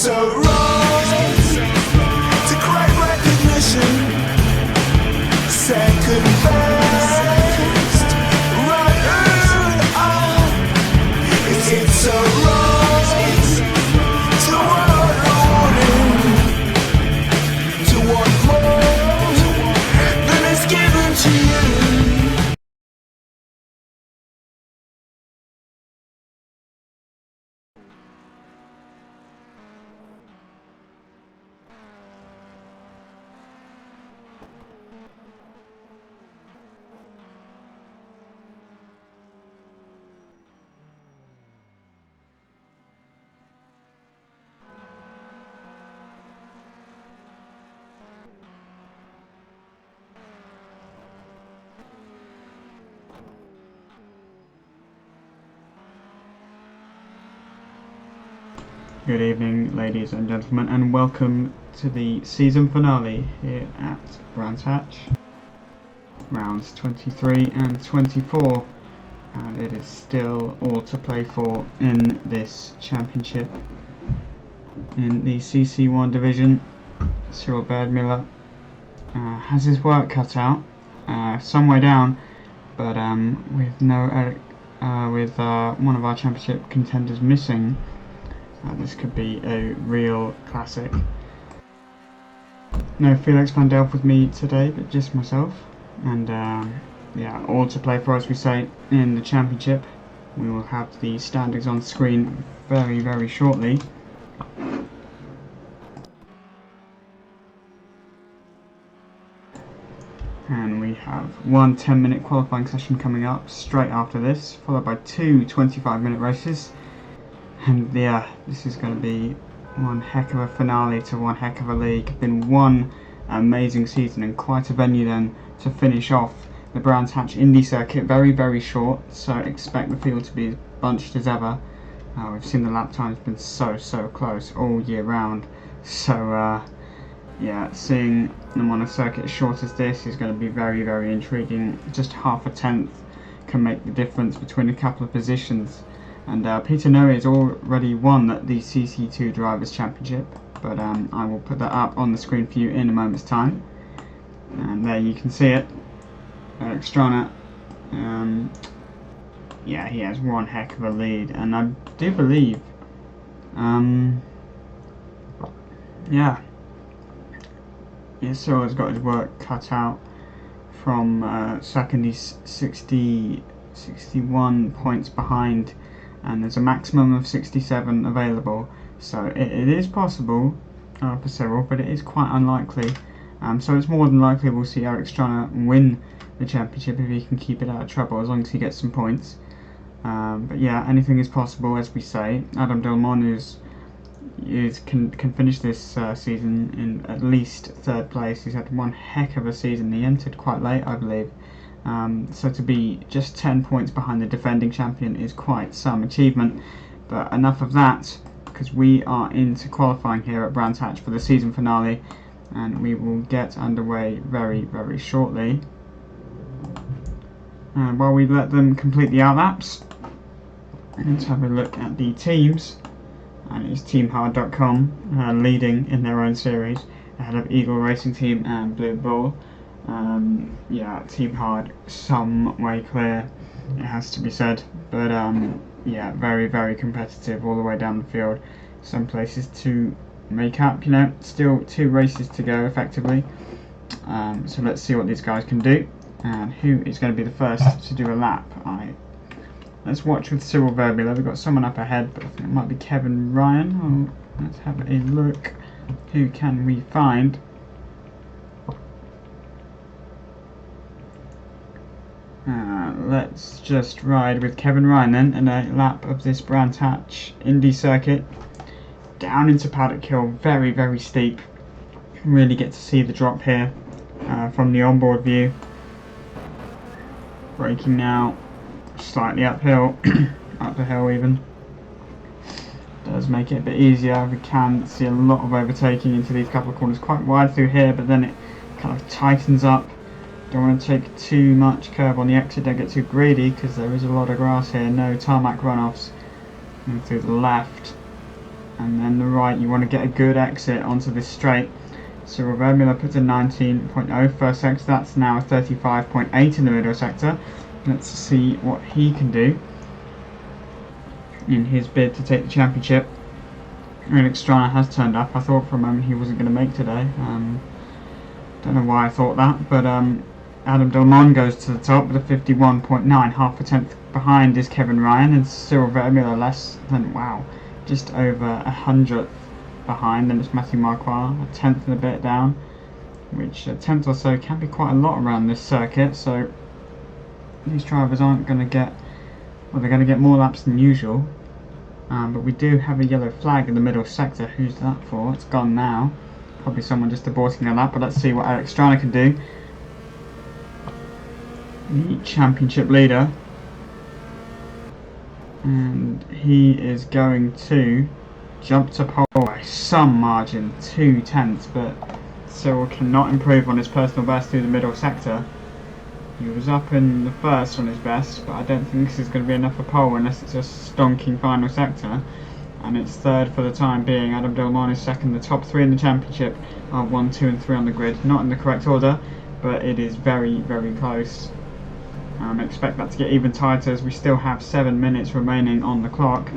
so wrong to crave recognition. Second best, right? Is it so wrong to want rewarding, to want more than is given to you? Good evening, ladies and gentlemen, and welcome to the season finale here at Brands Hatch. Rounds 23 and 24, and it is still all to play for in this championship. In the CC1 division, Cyril Werdmuller has his work cut out, some way down, but with one of our championship contenders missing. This could be a real classic. No Felix van Delft with me today, but just myself. And yeah, all to play for, as we say, in the championship. We will have the standings on screen very, very shortly. And we have one 10-minute qualifying session coming up straight after this, followed by two 25-minute races. And yeah, this is going to be one heck of a finale to one heck of a league. Been one amazing season and quite a venue then to finish off the Brands Hatch Indy circuit. Very, very short, so expect the field to be as bunched as ever. We've seen the lap times been so close all year round. So yeah, seeing them on a circuit as short as this is going to be very, very intriguing. Just half a tenth can make the difference between a couple of positions. And Peter Noe has already won the CC2 Drivers' Championship, but I will put that up on the screen for you in a moment's time. And there you can see it. Stranne, yeah, he has one heck of a lead, and I do believe, yeah, Cyril has got his work cut out from second. He's 61 points behind, and there's a maximum of 67 available, so it is possible for Cyril, but it is quite unlikely. So it's more than likely we'll see Eric Stranne win the championship if he can keep it out of trouble, as long as he gets some points. But yeah, anything is possible, as we say. Adam Delmont can finish this season in at least third place. He's had one heck of a season. He entered quite late, I believe. So to be just 10 points behind the defending champion is quite some achievement. But enough of that, because we are into qualifying here at Brands Hatch for the season finale, and we will get underway very, very shortly. While we let them complete the outlaps, let's have a look at the teams. And it's TeamHARD.com leading in their own series ahead of Eagle Racing Team and Blue Bull. Yeah, Team Hard some way clear, it has to be said, but yeah, very, very competitive all the way down the field. Some places to make up, you know, still 2 races to go effectively. So let's see what these guys can do and who is going to be the first to do a lap. Let's watch with Cyril Werdmuller. We've got someone up ahead, but I think it might be Kevin Ryan. Let's have a look. Who can we find? Let's just ride with Kevin Ryan then in a lap of this Brands Hatch Indy circuit. Down into Paddock Hill, very, very steep. Really get to see the drop here from the onboard view. Braking now, slightly uphill, up the hill even. Does make it a bit easier. We can see a lot of overtaking into these couple of corners. Quite wide through here, but then it kind of tightens up. Don't want to take too much curve on the exit, don't get too greedy because there is a lot of grass here, no tarmac runoffs. And through the left, and then the right. You want to get a good exit onto this straight. Cyril Werdmuller puts a 19.0 first sector. That's now a 35.8 in the middle sector. Let's see what he can do in his bid to take the championship. Stranne has turned up. I thought for a moment he wasn't going to make today. Don't know why I thought that, but Adam Delmont goes to the top with a 51.9, half a tenth behind is Kevin Ryan, and Cyril Werdmuller less than, wow, just over 100th behind. Then it's Matthew Marquardt, a tenth and a bit down, which a tenth or so can be quite a lot around this circuit, so these drivers aren't going to get, well, they're going to get more laps than usual. But we do have a yellow flag in the middle sector. Who's that for? It's gone now. Probably someone just aborting a lap, but let's see what Stranne can do. The championship leader. And he is going to jump to pole by some margin, 2 tenths, but Cyril cannot improve on his personal best through the middle sector. He was up in the first on his best, but I don't think this is going to be enough for pole unless it's a stonking final sector. And it's third for the time being. Adam Delmont is second. The top 3 in the championship are 1, 2 and 3 on the grid. Not in the correct order, but it is very, very close. I expect that to get even tighter as we still have 7 minutes remaining on the clock.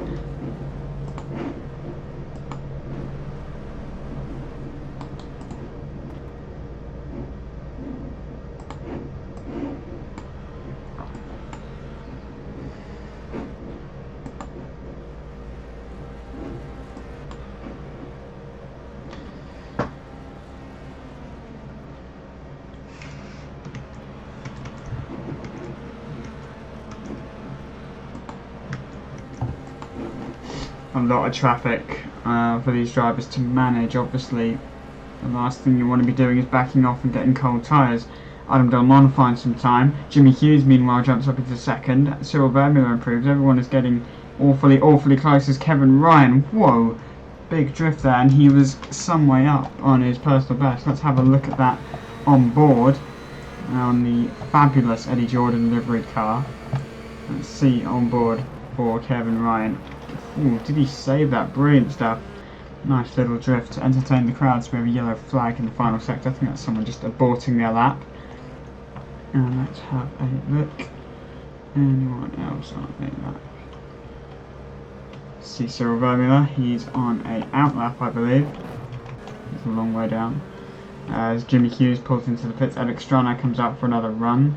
A lot of traffic for these drivers to manage. Obviously, the last thing you want to be doing is backing off and getting cold tyres. Adam Delmont finds some time. Jimmy Hughes, meanwhile, jumps up into second. Cyril Werdmuller improves. Everyone is getting awfully close as Kevin Ryan. Whoa, big drift there, and he was some way up on his personal best. Let's have a look at that on board on the fabulous Eddie Jordan liveried car. Let's see on board for Kevin Ryan. Ooh, did he save that? Brilliant stuff. Nice little drift to entertain the crowds. We have a yellow flag in the final sector. I think that's someone just aborting their lap. And let's have a look. Anyone else on a lap? See Cyril Werdmuller. He's on a out lap, I believe. It's a long way down. As Jimmy Hughes pulls into the pits, Stranne comes out for another run.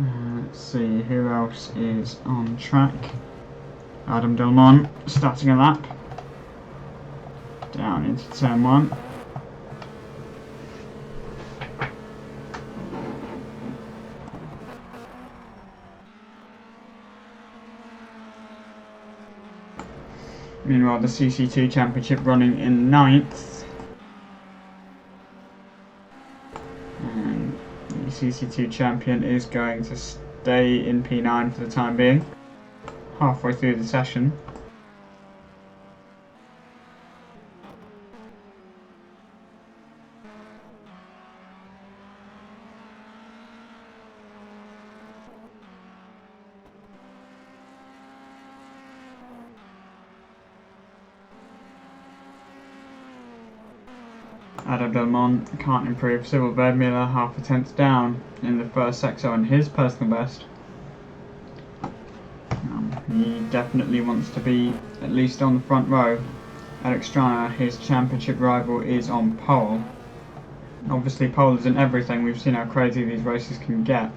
Let's see who else is on track. Adam Delmont starting a lap down into turn 1. Meanwhile, the CC2 Championship running in 9th. And the CC2 champion is going to stay in P9 for the time being. Halfway through the session. Adam Delmont can't improve. Cyril Werdmuller half a tenth down in the first sector on his personal best. He definitely wants to be at least on the front row. Stranne, his championship rival, is on pole. Obviously pole isn't everything. We've seen how crazy these races can get.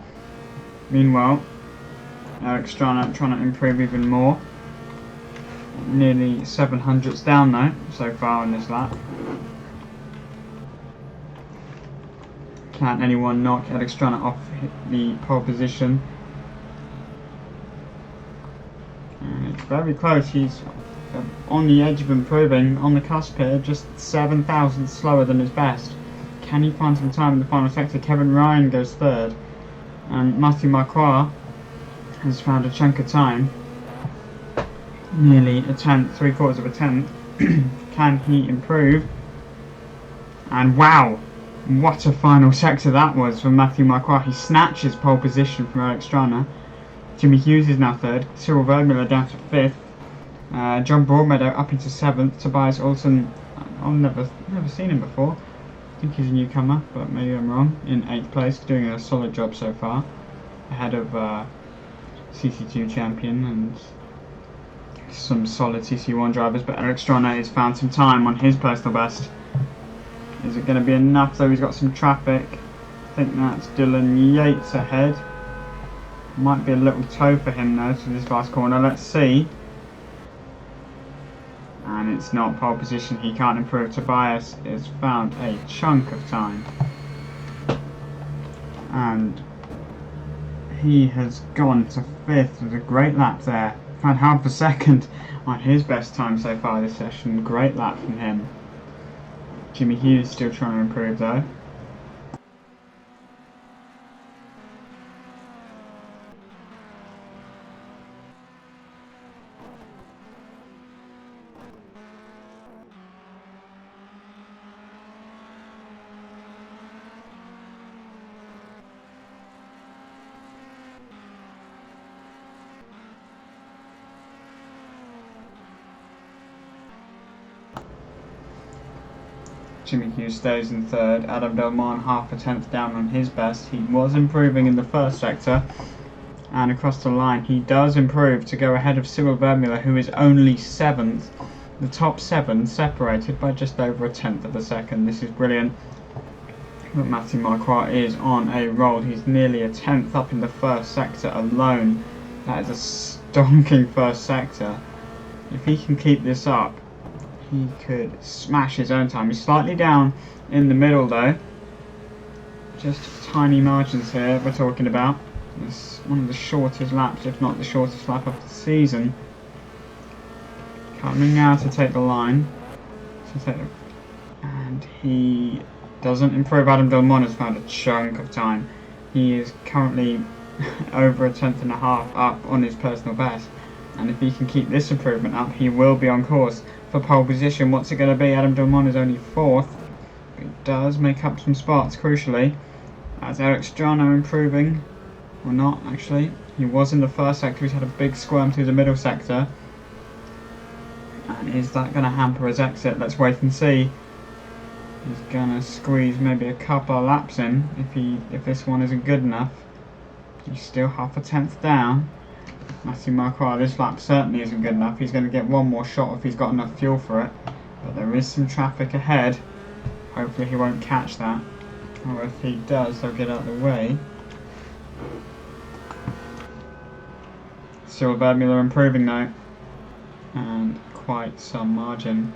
Meanwhile, Stranne trying to improve even more. Nearly 700ths down though so far in this lap. Can't anyone knock Stranne off the pole position? And it's very close. He's on the edge of improving, on the cusp here, just 7 thousandths slower than his best. Can he find some time in the final sector? Kevin Ryan goes third, and Matthew Marquardt has found a chunk of time, nearly a tenth, 3/4 of a tenth. Can he improve? And wow, what a final sector that was for Matthew Marquardt. He snatches pole position from Stranne. Jimmy Hughes is now third. Cyril Werdmuller down to 5th. John Broadmeadow up into 7th. Tobias Olsen, I've never seen him before. I think he's a newcomer, but maybe I'm wrong. In 8th place, doing a solid job so far. Ahead of CC2 champion and some solid CC1 drivers, but Eric Stranne has found some time on his personal best. Is it going to be enough though? He's got some traffic. I think that's Dylan Yates ahead. Might be a little toe for him though to this last corner. Let's see. And it's not pole position. He can't improve. Tobias has found a chunk of time. And he has gone to 5th with a great lap there. Found half a second on his best time so far this session. Great lap from him. Jimmy Hughes still trying to improve though. Jimmy Hughes stays in 3rd. Adam Delmont half a tenth down on his best. He was improving in the first sector, and across the line he does improve to go ahead of Cyril Werdmuller, who is only 7th. The top 7 separated by just over a tenth of a second. This is brilliant. But Matthew Marquardt is on a roll. He's nearly a tenth up in the first sector alone. That is a stonking first sector. If he can keep this up, he could smash his own time. He's slightly down in the middle though. Just tiny margins here we're talking about. It's one of the shortest laps, if not the shortest lap of the season. Coming now to take the line. And he doesn't improve. Adam Delmont has found a chunk of time. He is currently over a tenth and a half up on his personal best. And if he can keep this improvement up, he will be on course for pole position. What's it going to be? Adam Delmont is only 4th. He does make up some spots, crucially. As Eric Stranne improving. Or not, actually. He was in the first sector. He's had a big squirm through the middle sector. And is that going to hamper his exit? Let's wait and see. He's going to squeeze maybe a couple of laps in if this one isn't good enough. He's still half a tenth down. Matthew Marquardt, this lap certainly isn't good enough. He's going to get one more shot if he's got enough fuel for it. But there is some traffic ahead. Hopefully he won't catch that. Or if he does, they'll get out of the way. Cyril Werdmuller improving though. And quite some margin.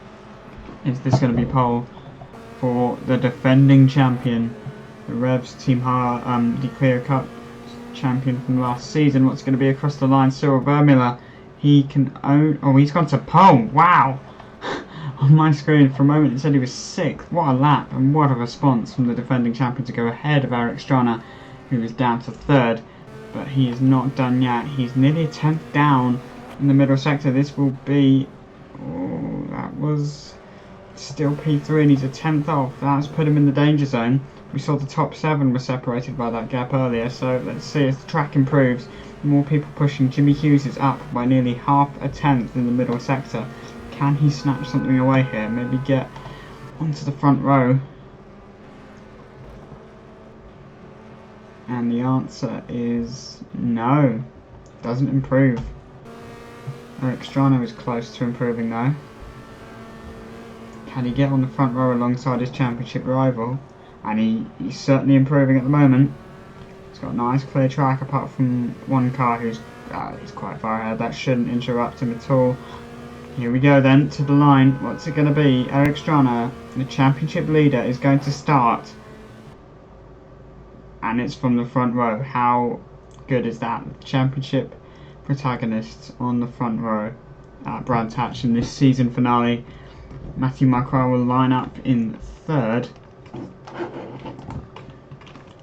Is this going to be pole for the defending champion? The Revs Team HARD, the Clio Cup champion from last season. What's going to be across the line? Cyril Werdmuller. He can own. Oh, he's gone to pole. Wow! On my screen for a moment it said he was 6th. What a lap and what a response from the defending champion to go ahead of Eric Stranne, who is down to 3rd. But he is not done yet. He's nearly a tenth down in the middle sector. This will be. Oh, that was still P3 and he's a tenth off. That's put him in the danger zone. We saw the top 7 were separated by that gap earlier, so let's see as the track improves. More people pushing. Jimmy Hughes is up by nearly half a tenth in the middle sector. Can he snatch something away here? Maybe get onto the front row? And the answer is no. Doesn't improve. Eric Stranne is close to improving though. Can he get on the front row alongside his championship rival? And he's certainly improving at the moment. He's got a nice clear track apart from one car who's he's quite far ahead. That shouldn't interrupt him at all. Here we go then to the line. What's it going to be? Eric Stranne, the championship leader, is going to start. And it's from the front row. How good is that? Championship protagonists on the front row at Brands Hatch in this season finale. Matthew Marquardt will line up in 3rd.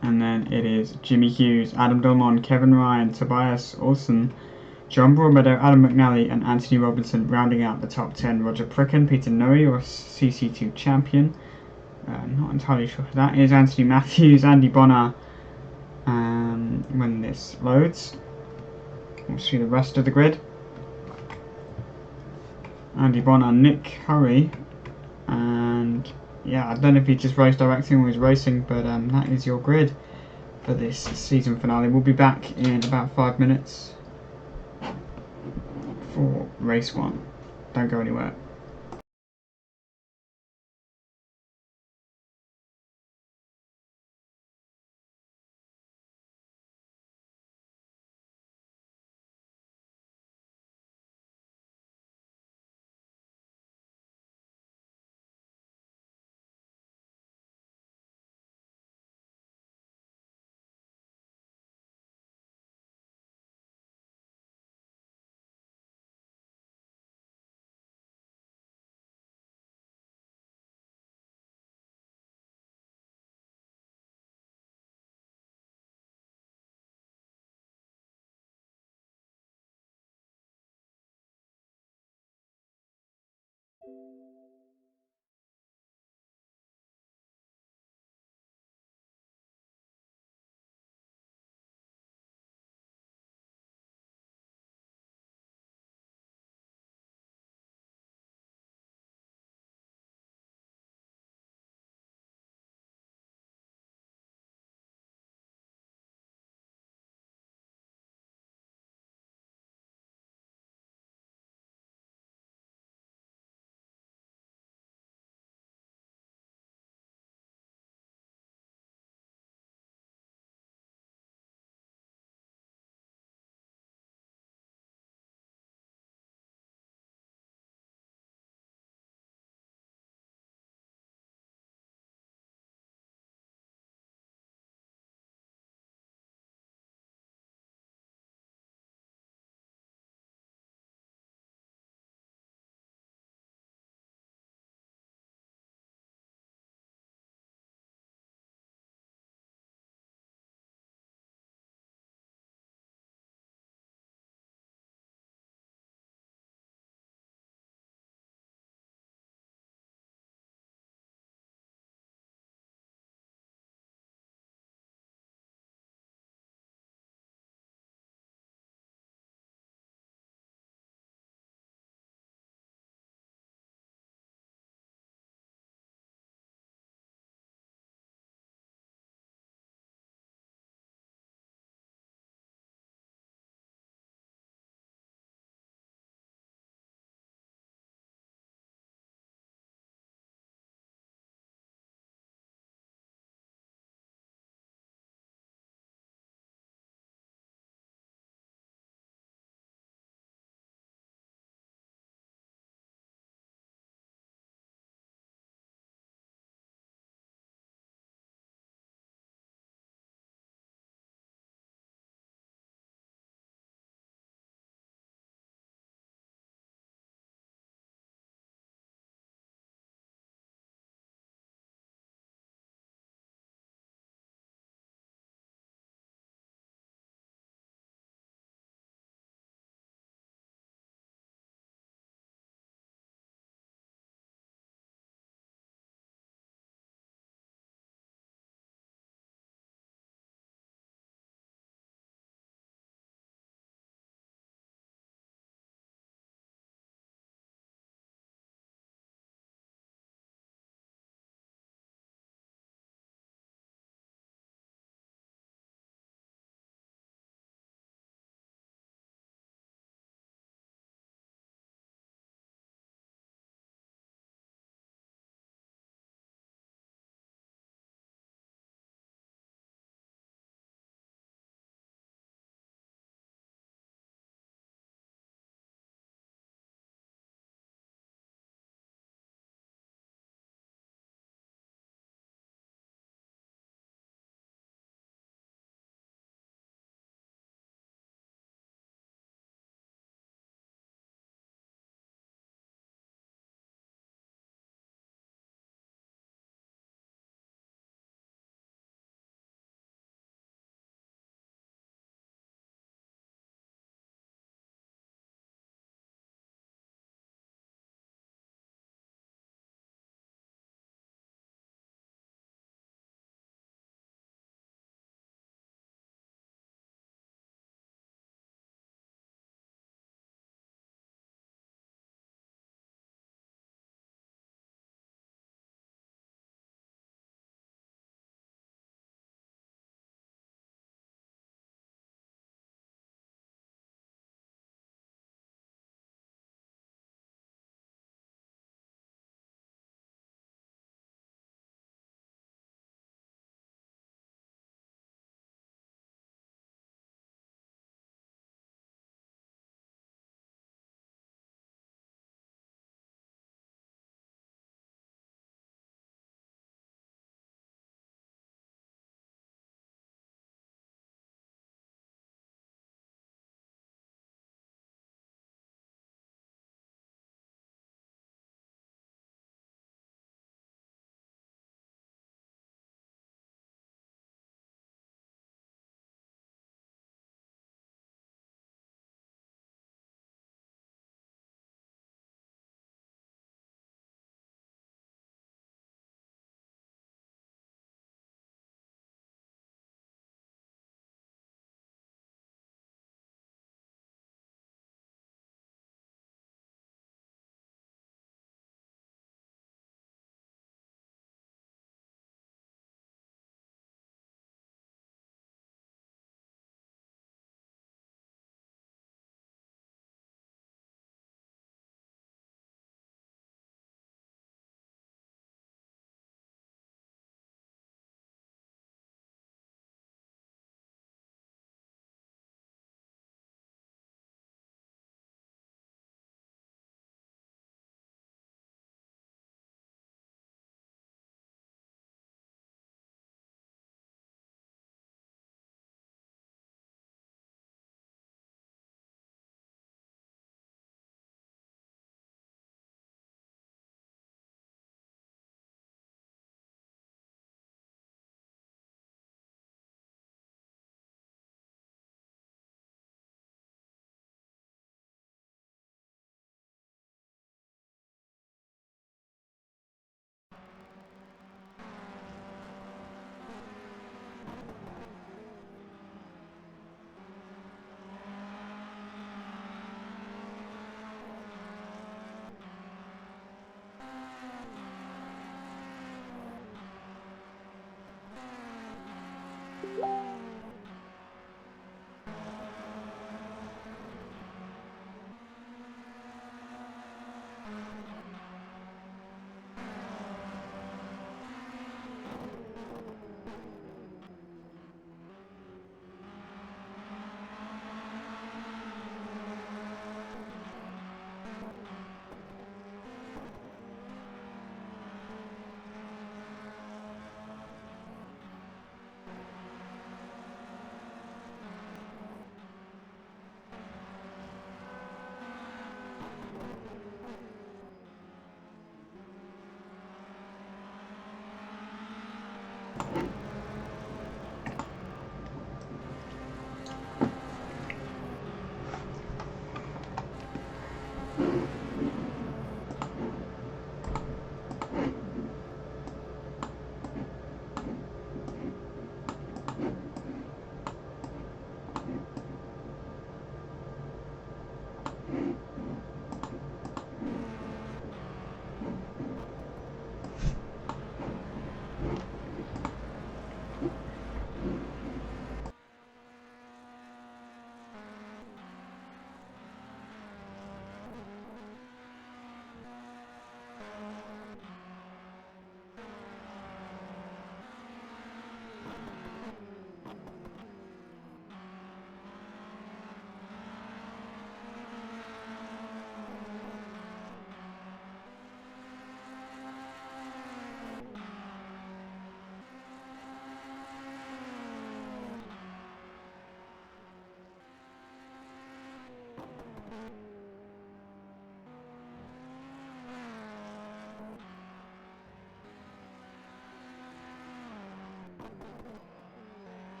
And then it is Jimmy Hughes, Adam Delmont, Kevin Ryan, Tobias Olsen, John Broadmeadow, Adam McNally and Anthony Robinson rounding out the top 10. Roger Pricken, Peter Noe, your CC2 champion. Not entirely sure who that is. Anthony Matthews, Andy Bonner. When this loads, we'll see the rest of the grid. Andy Bonner, Nick Curry, and yeah, I don't know if he's just race directing or he's racing, but that is your grid for this season finale. We'll be back in about 5 minutes for race 1. Don't go anywhere.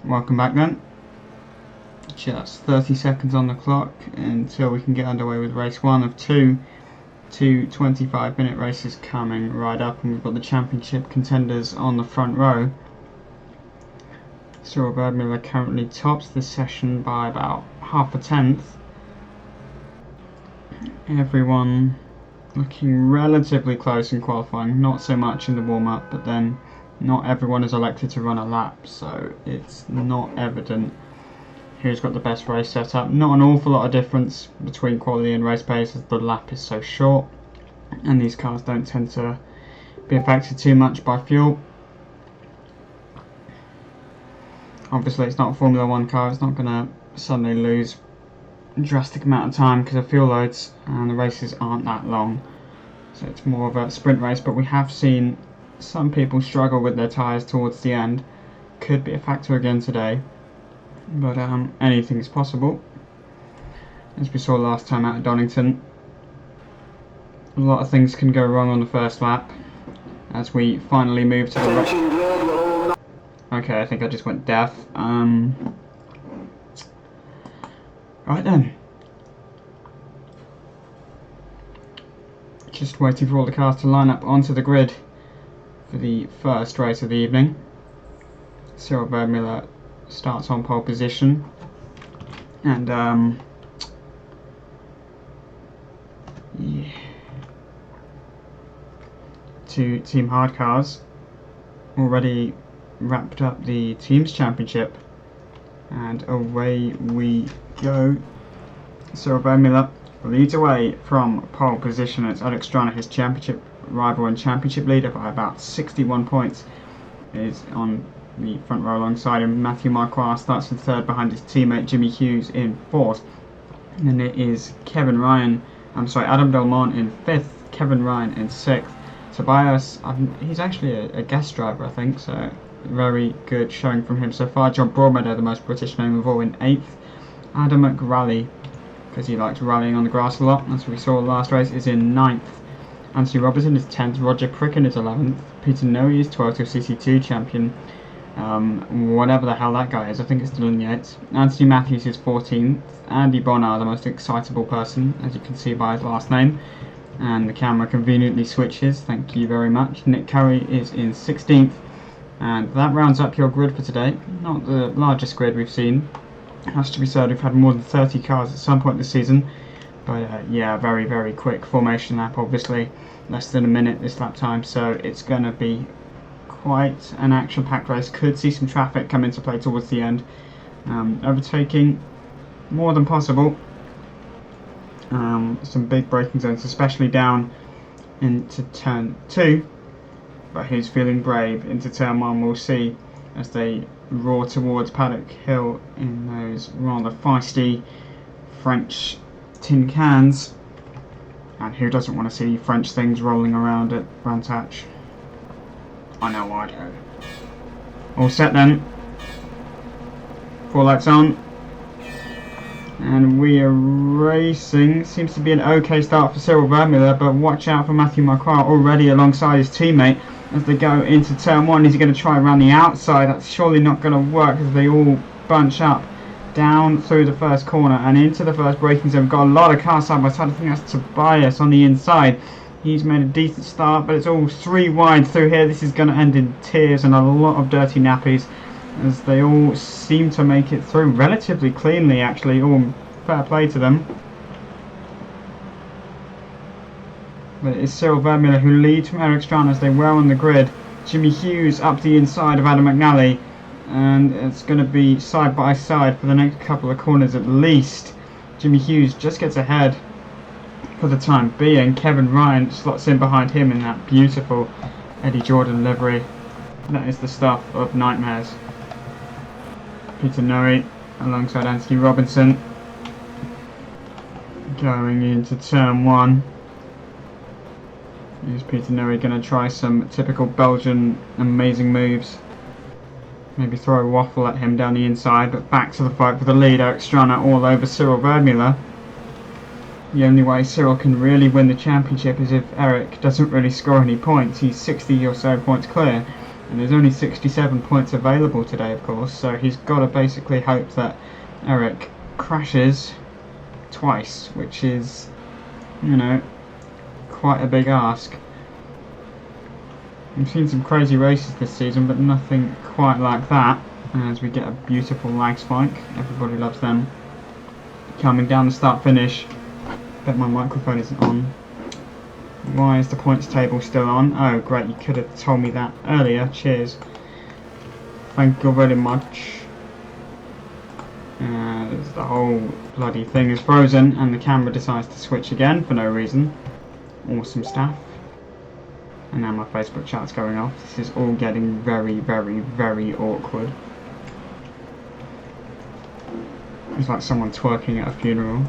welcome back then. Just 30 seconds on the clock until we can get underway with race 1 of 2 25-minute races coming right up, and we've got the championship contenders on the front row. Cyril Werdmuller currently tops this session by about half a tenth. Everyone looking relatively close in qualifying, not so much in the warm-up, but then not everyone is elected to run a lap, so it's not evident who's got the best race setup. Not an awful lot of difference between quality and race pace, as the lap is so short and these cars don't tend to be affected too much by fuel. Obviously it's not a Formula 1 car, it's not going to suddenly lose a drastic amount of time because of fuel loads, and the races aren't that long, so it's more of a sprint race. But we have seen some people struggle with their tyres towards the end. Could be a factor again today, but anything is possible. As we saw last time out at Donington, a lot of things can go wrong on the first lap as we finally move to the Okay, I think I just went deaf. Right then. Just waiting for all the cars to line up onto the grid for the first race of the evening. Cyril Werdmuller starts on pole position, and yeah, 2 Team HARD cars already wrapped up the Teams Championship, and away we go. Cyril Werdmuller leads away from pole position. It's Alex Stranne, his championship rival and championship leader, by about 61 points. Is on the front row alongside him. Matthew Marquardt starts in third behind his teammate Jimmy Hughes in fourth. And then it is Adam Delmont in fifth, Kevin Ryan in sixth. Tobias, he's actually a guest driver, I think, so very good showing from him so far. John Broadmeadow, the most British name of all, in 8th. Adam McRally, because he likes rallying on the grass a lot, as we saw last race, is in 9th. Anthony Robertson is 10th. Roger Pricken is 11th. Peter Noe is 12th, CC2 champion. Whatever the hell that guy is, I think it's Dylan Yates. Anthony Matthews is 14th. Andy Bonnar, the most excitable person, as you can see by his last name. And the camera conveniently switches, thank you very much. Nick Curry is in 16th. And that rounds up your grid for today. Not the largest grid we've seen. It has to be said, we've had more than 30 cars at some point this season. But yeah, very, very quick formation lap, obviously. Less than a minute this lap time, so it's going to be quite an action-packed race. Could see some traffic come into play towards the end. Overtaking more than possible. Some big braking zones, especially down into turn 2. But he's feeling brave into turn 1. We'll see as they roar towards Paddock Hill in those rather feisty French tin cans. And who doesn't want to see French things rolling around at Brands Hatch? I know I do. All set then. 4 lights on. And we are racing. Seems to be an okay start for Cyril Werdmuller, but watch out for Matthew Marquardt already alongside his teammate as they go into turn 1. Is he going to try around the outside? That's surely not going to work as they all bunch up down through the first corner and into the first braking zone. We've got a lot of cars side by side. I think that's Tobias on the inside. He's made a decent start, but it's all 3 wide through here. This is going to end in tears and a lot of dirty nappies, as they all seem to make it through relatively cleanly, actually. All fair play to them. But it's Cyril Werdmuller who leads from Eric Stranne as they were on the grid. Jimmy Hughes up the inside of Adam McNally, and it's going to be side by side for the next couple of corners at least. Jimmy Hughes just gets ahead for the time being. Kevin Ryan slots in behind him in that beautiful Eddie Jordan livery. That is the stuff of nightmares. Peter Noe alongside Anthony Robinson going into turn 1. Is Peter Noe going to try some typical Belgian amazing moves? Maybe throw a waffle at him down the inside, but back to the fight for the lead. Eric Stranne all over Cyril Werdmuller. The only way Cyril can really win the championship is if Eric doesn't really score any points. He's 60 or so points clear. And there's only 67 points available today, of course, so he's got to basically hope that Eric crashes twice, which is, you know, quite a big ask. We've seen some crazy races this season, but nothing quite like that, as we get a beautiful lag spike. Everybody loves them. Coming down the start finish. Bet my microphone isn't on. Why is the points table still on? Oh great, you could have told me that earlier. Cheers. Thank you very much. The whole bloody thing is frozen and the camera decides to switch again for no reason. Awesome stuff. And now my Facebook chat's going off. This is all getting very, very, very awkward. It's like someone twerking at a funeral.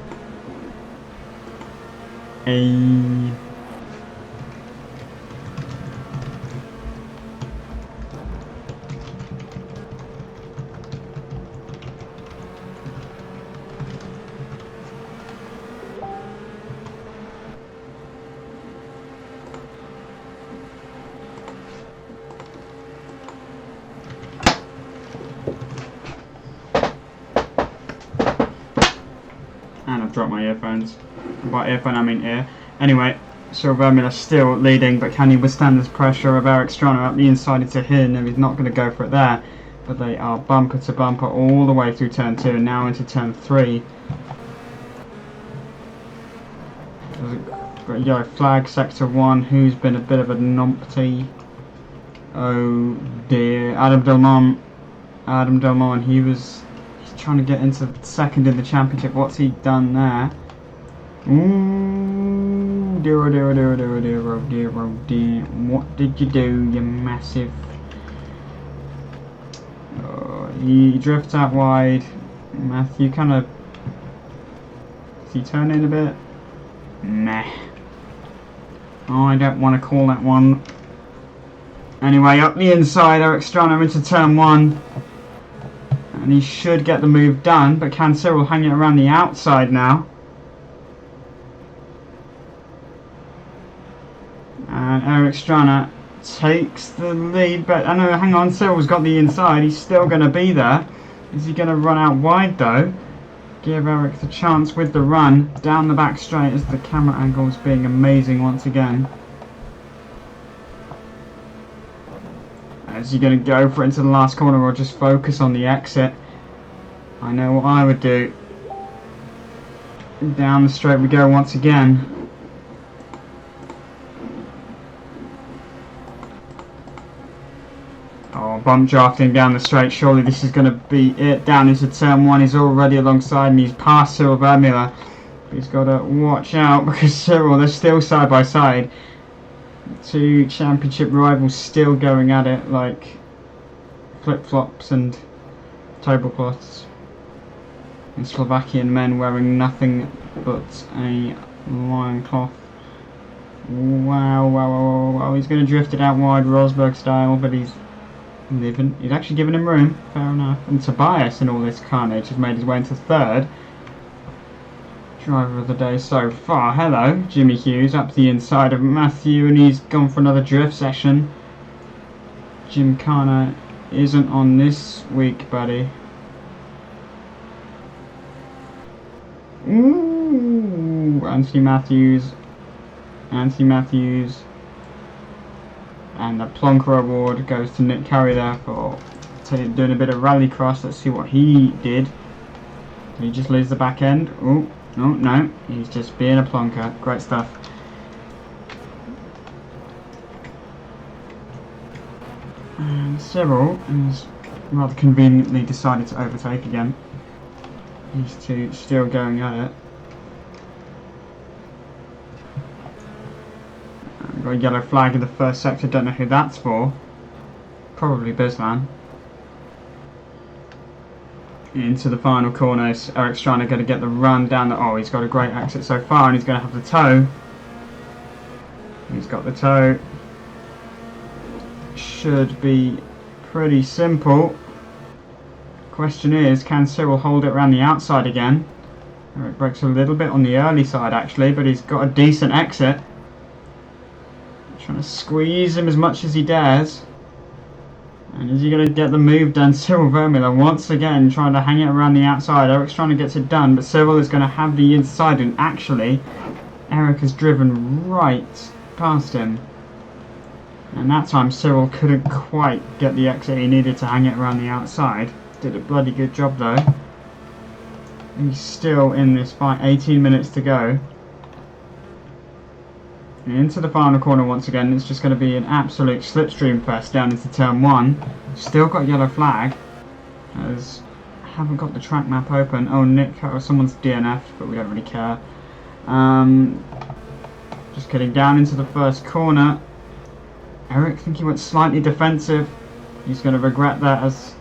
And I've dropped my earphones. By earphone I mean ear. Anyway, Cyril Werdmuller still leading, but can he withstand this pressure of Eric Stranne up the inside into him? And he's not going to go for it there. But they are bumper to bumper all the way through turn 2 and now into turn 3. Got a yellow flag, sector 1, who's been a bit of a numpty. Oh dear, Adam Delmont, he's trying to get into second in the championship. What's he done there? Ooh, dear, oh dear, oh dear, oh dear, oh dear, oh dear, oh dear. What did you do, you massive? He drifts out wide. Matthew kind of... Does he turn in a bit? Meh. Oh, I don't want to call that one. Anyway, up the inside, Eric Stranne into turn 1. And he should get the move done, but can Cyril hang it around the outside now? And Eric Stranne takes the lead, but I know, hang on, Cyril's got the inside, he's still going to be there. Is he going to run out wide though? Give Eric the chance with the run down the back straight as the camera angle is being amazing once again. Is he going to go for it into the last corner or just focus on the exit? I know what I would do. Down the straight we go once again. Oh, bump drafting down the straight. Surely this is going to be it. Down into turn 1. He's already alongside and he's past Cyril Werdmuller. He's got to watch out because Cyril, they're still side by side. Two championship rivals still going at it like flip-flops and tablecloths. And Slovakian men wearing nothing but a loincloth. Wow, wow, wow, wow. He's going to drift it out wide Rosberg style, but he's actually giving him room. Fair enough. And Tobias in all this carnage has made his way into third. Driver of the day so far. Hello, Jimmy Hughes up the inside of Matthew, and he's gone for another drift session. Jim Carner isn't on this week, buddy. Ooh, Anthony Matthews. And the Plonker Award goes to Nick Curry there for doing a bit of rallycross. Let's see what he did. Did he just lose the back end? Ooh. Oh, no, he's just being a plonker. Great stuff. And Cyril has rather conveniently decided to overtake again. These two still going at it. Got a yellow flag in the first sector, don't know who that's for. Probably Bislan. Into the final corners. Eric Stranne going to get the run down the... Oh, he's got a great exit so far and he's going to have the toe. He's got the toe. Should be pretty simple. Question is, can Cyril hold it around the outside again? Eric breaks a little bit on the early side actually, but he's got a decent exit. Trying to squeeze him as much as he dares. And is he going to get the move done? Cyril Werdmuller once again trying to hang it around the outside. Eric's trying to get it done, but Cyril is going to have the inside, and actually Eric has driven right past him. And that time Cyril couldn't quite get the exit he needed to hang it around the outside. Did a bloody good job though. He's still in this fight, 18 minutes to go. And into the final corner once again. It's just going to be an absolute slipstream fest down into turn 1. Still got yellow flag, as I haven't got the track map open. Oh, Nick, or someone's DNF, but we don't really care. Just getting down into the first corner. Eric, I think he went slightly defensive. He's going to regret that, as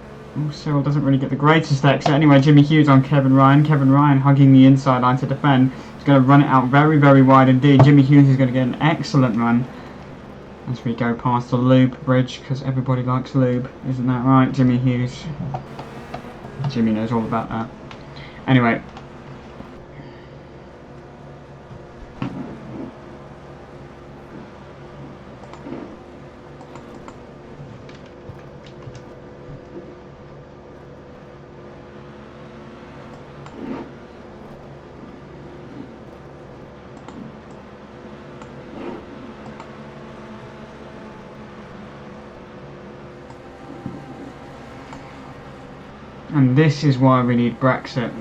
Cyril doesn't really get the greatest exit. Anyway, Jimmy Hughes on Kevin Ryan. Kevin Ryan hugging the inside line to defend. He's going to run it out very, very wide indeed. Jimmy Hughes is going to get an excellent run as we go past the lube bridge, because everybody likes lube. Isn't that right, Jimmy Hughes? Jimmy knows all about that. Anyway. And this is why we need Brexit.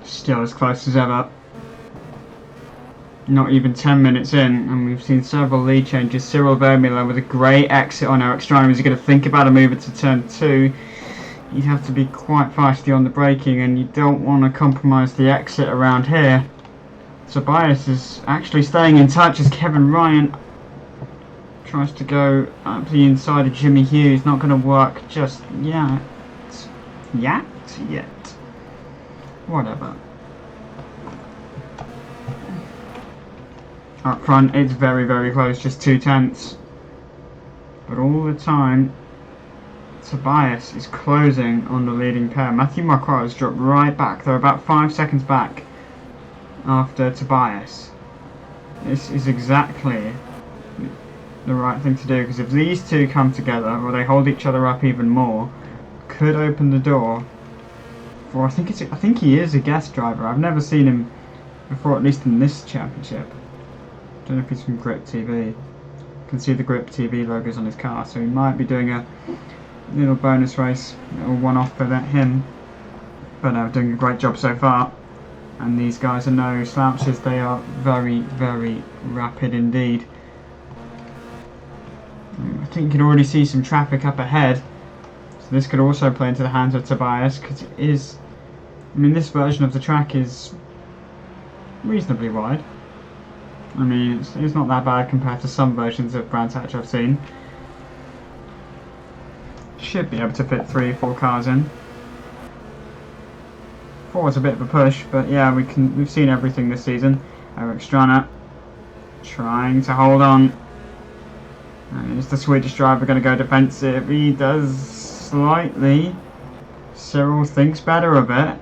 Still as close as ever. Not even 10 minutes in, and we've seen several lead changes. Cyril Werdmuller with a great exit on Eric Stranne. Is he going to think about a move into turn 2? You'd have to be quite feisty on the braking, and you don't want to compromise the exit around here. Tobias is actually staying in touch as Kevin Ryan tries to go up the inside of Jimmy Hughes. Not going to work just yet. Yet? Whatever. Up front, it's very, very close, just 2/10. But all the time, Tobias is closing on the leading pair. Matthew Marquardt has dropped right back. They're about 5 seconds back after Tobias. This is exactly the right thing to do, because if these two come together, or they hold each other up even more, could open the door for, I think he is a guest driver. I've never seen him before, at least in this championship. I don't know if he's from Grip TV. You can see the Grip TV logos on his car, so he might be doing a little bonus race, or one-off for him. But no, doing a great job so far. And these guys are no slouches. They are very, very rapid indeed. I think you can already see some traffic up ahead. So this could also play into the hands of Tobias, because it is, I mean, this version of the track is reasonably wide. I mean, it's not that bad compared to some versions of Brands Hatch I've seen. Should be able to fit 3 or 4 cars in. 4 is a bit of a push, but yeah, we've seen everything this season. Eric Stranne trying to hold on. And is the Swedish driver going to go defensive? He does slightly. Cyril thinks better of it.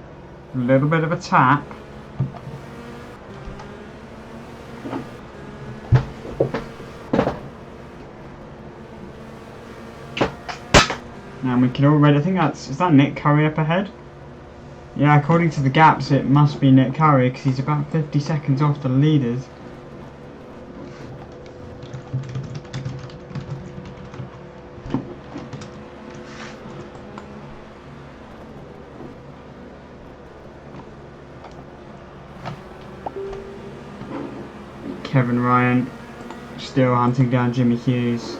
A little bit of a tap. And we can already, I think is that Nick Curry up ahead? Yeah, according to the gaps it must be Nick Curry, because he's about 50 seconds off the leaders. Kevin Ryan still hunting down Jimmy Hughes.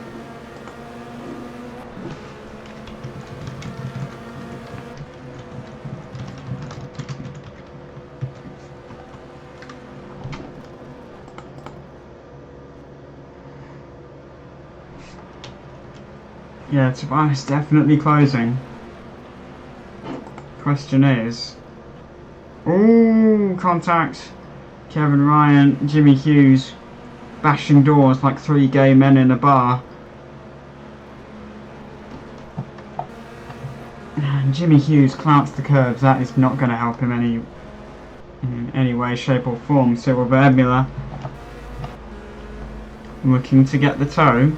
Yeah, Tobias definitely closing. Question is... Ooh, contact! Kevin Ryan, Jimmy Hughes, bashing doors like 3 gay men in a bar. And Jimmy Hughes clouts the curves. That is not going to help him in any way, shape or form. Cyril Werdmuller looking to get the toe.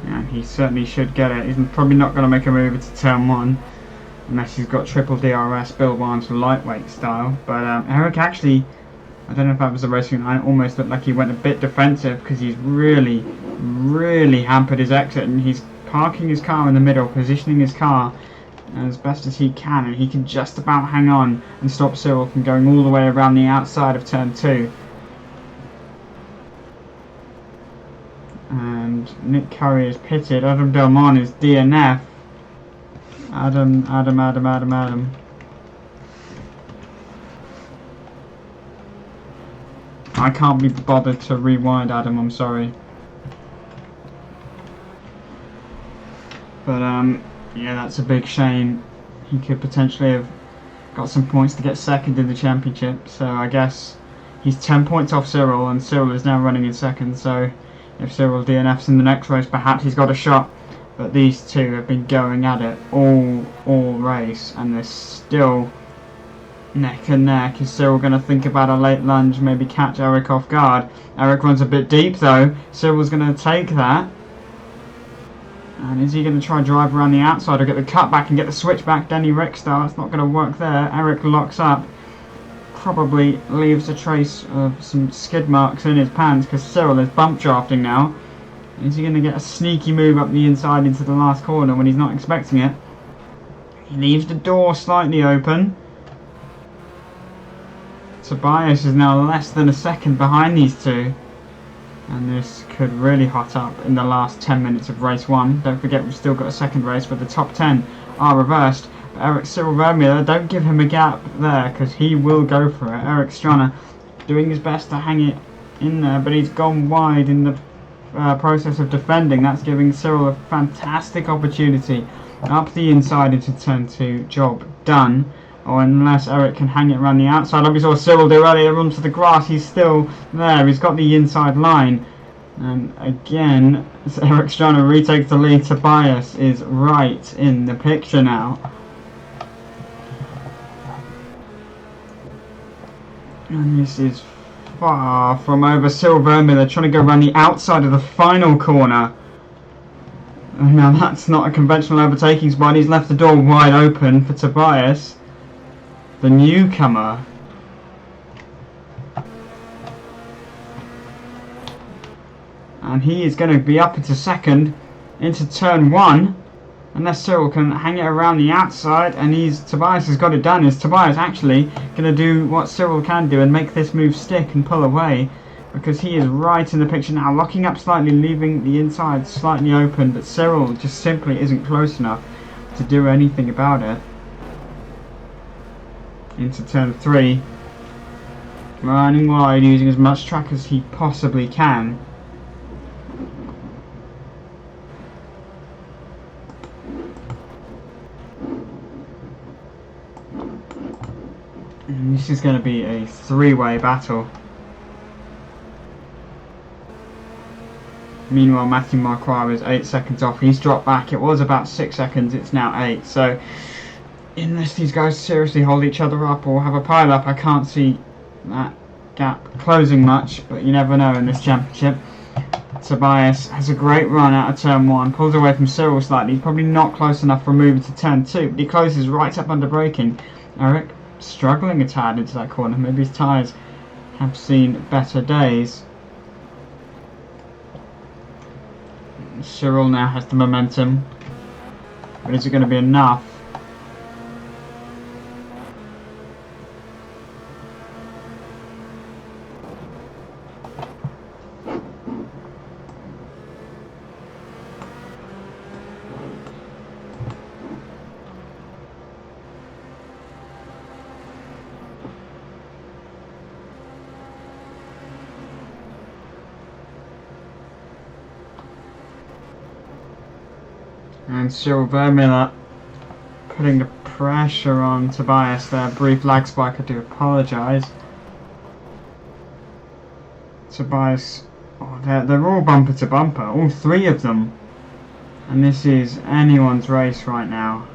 And he certainly should get it. He's probably not going to make a move into turn 1 unless he's got triple DRS Bill Barnes lightweight style. But Eric actually, I don't know if that was a racing line, almost looked like he went a bit defensive because he's really hampered his exit, and he's parking his car in the middle, positioning his car as best as he can, and he can just about hang on and stop Cyril from going all the way around the outside of turn 2. And Nick Curry is pitted. Adam Delmont is DNF. Adam. I can't be bothered to rewind Adam, I'm sorry. But yeah, that's a big shame. He could potentially have got some points to get second in the championship. So I guess he's 10 points off Cyril, and Cyril is now running in second. So if Cyril DNFs in the next race, perhaps he's got a shot. But these two have been going at it all race, and they're still neck and neck. Is Cyril going to think about a late lunge, maybe catch Eric off guard? Eric runs a bit deep though. Cyril's going to take that. And is he going to try and drive around the outside or get the cutback and get the switchback Denny Rick style? It's not going to work there. Eric locks up. Probably leaves a trace of some skid marks in his pants because Cyril is bump drafting now. Is he going to get a sneaky move up the inside into the last corner when he's not expecting it? He leaves the door slightly open. Tobias is now less than a second behind these two. And this could really hot up in the last 10 minutes of race 1. Don't forget we've still got a second race where the top 10 are reversed. But Cyril Werdmuller, don't give him a gap there because he will go for it. Eric Stranne doing his best to hang it in there, but he's gone wide in the process of defending. That's giving Cyril a fantastic opportunity up the inside into turn 2. Job done. Or unless Eric can hang it around the outside, like we saw Cyril do earlier onto the grass, he's still there, he's got the inside line. And again, Eric Stranne retakes the lead. Tobias is right in the picture now. And this is far from over. Cyril Werdmuller trying to go around the outside of the final corner. And now that's not a conventional overtaking spot, he's left the door wide open for Tobias, the newcomer. And he is going to be up into second into turn 1 unless Cyril can hang it around the outside, and Tobias has got it done. Is Tobias actually going to do what Cyril can do and make this move stick and pull away, because he is right in the picture now, locking up slightly, leaving the inside slightly open, but Cyril just simply isn't close enough to do anything about it. Into turn 3, running wide, using as much track as he possibly can. And this is going to be a 3-way battle. Meanwhile, Matthew Marquardt is 8 seconds off. He's dropped back. It was about 6 seconds. It's now 8. So unless these guys seriously hold each other up or have a pile up, I can't see that gap closing much, but you never know in this championship. Tobias has a great run out of turn 1, pulls away from Cyril slightly. He's probably not close enough for a move into turn 2, but he closes right up under braking. Eric struggling a tad into that corner. Maybe his tyres have seen better days. Cyril now has the momentum, but is it going to be enough? And Cyril Werdmuller putting the pressure on Tobias there. Brief lag spike, I do apologise. Tobias, oh, they're all bumper to bumper, all three of them. And this is anyone's race right now.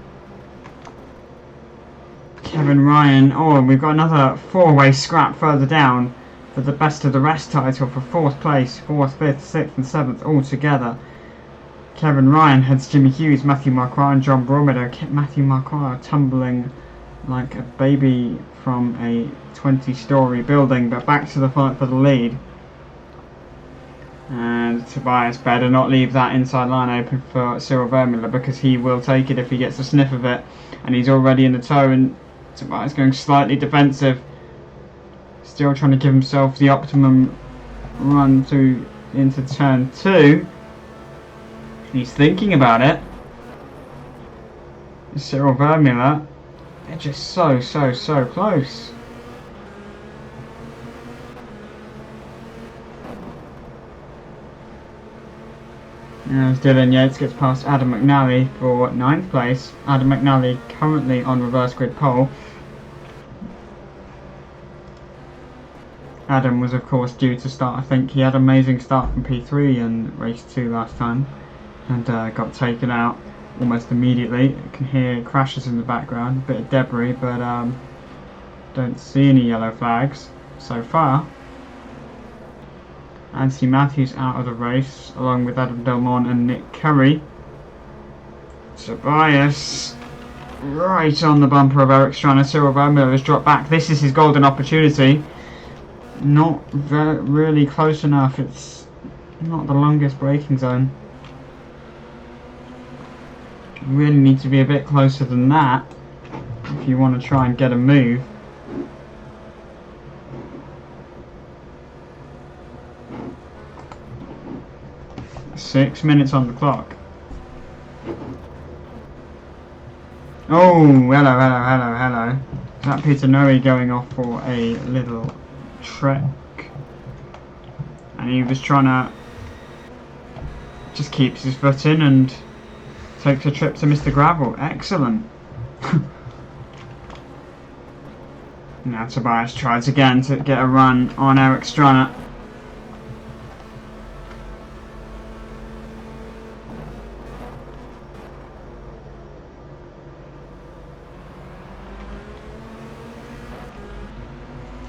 Kevin Ryan, oh, we've got another four-way scrap further down for the best of the rest title for 4th place, 4th, 5th, 6th and 7th all together. Kevin Ryan heads Jimmy Hughes, Matthew Marquardt and John Bromedo. Matthew Marquardt tumbling like a baby from a 20-storey building, but back to the fight for the lead. And Tobias better not leave that inside line open for Cyril Werdmuller, because he will take it if he gets a sniff of it. And he's already in the toe, and Tobias going slightly defensive. Still trying to give himself the optimum run through into turn 2. He's thinking about it. Cyril Werdmuller, they're just so close. As Dylan Yates gets past Adam McNally for 9th place. Adam McNally currently on reverse grid pole. Adam was of course due to start, I think he had an amazing start from P3 in race 2 last time, and got taken out almost immediately. You can hear crashes in the background, a bit of debris, but don't see any yellow flags so far. Anthony Matthews out of the race, along with Adam Delmont and Nick Curry. Tobias right on the bumper of Eric Stranne. Cyril Werdmuller has dropped back. This is his golden opportunity. Not really close enough. It's not the longest braking zone. You really need to be a bit closer than that if you want to try and get a move. Six minutes on the clock. Oh, hello. Is that Peter Noe going off for a little trek? And he was trying to just keeps his foot in and takes a trip to Mr Gravel. Excellent. Now Tobias tries again to get a run on Eric Stranne.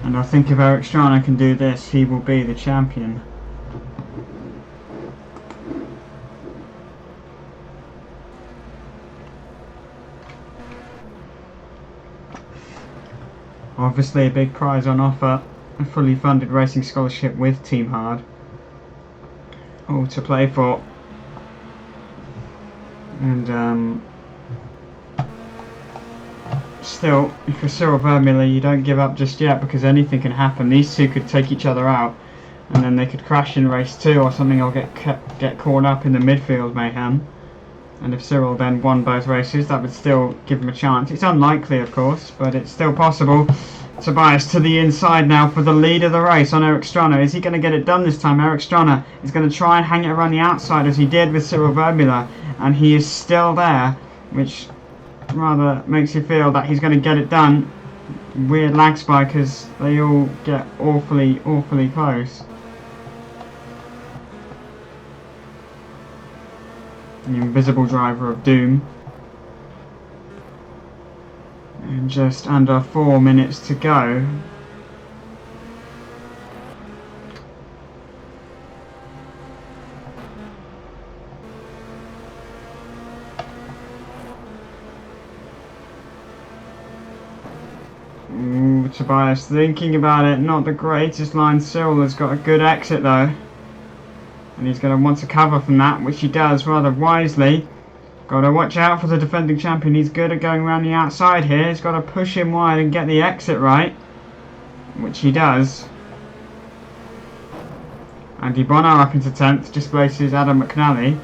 And I think if Eric Stranne can do this, he will be the champion. Obviously a big prize on offer, a fully funded racing scholarship with Team HARD. All to play for. And still, for Cyril Werdmuller, you don't give up just yet, because anything can happen. These two could take each other out, and then they could crash in race 2 or something, or get caught up in the midfield mayhem. And if Cyril then won both races, that would still give him a chance. It's unlikely, of course, but it's still possible. Tobias to the inside now for the lead of the race on Eric Stranne. Is he going to get it done this time? Eric Stranne is going to try and hang it around the outside as he did with Cyril Werdmuller, and he is still there, which rather makes you feel that he's going to get it done. Weird lag spike as they all get awfully close. The invisible driver of doom. And just under 4 minutes to go. Ooh, Tobias thinking about it, not the greatest line. Cyril has got a good exit though. And he's going to want to cover from that, which he does rather wisely. Got to watch out for the defending champion. He's good at going around the outside here. He's got to push him wide and get the exit right, which he does. Andy Bonner up into 10th, displaces Adam McNally.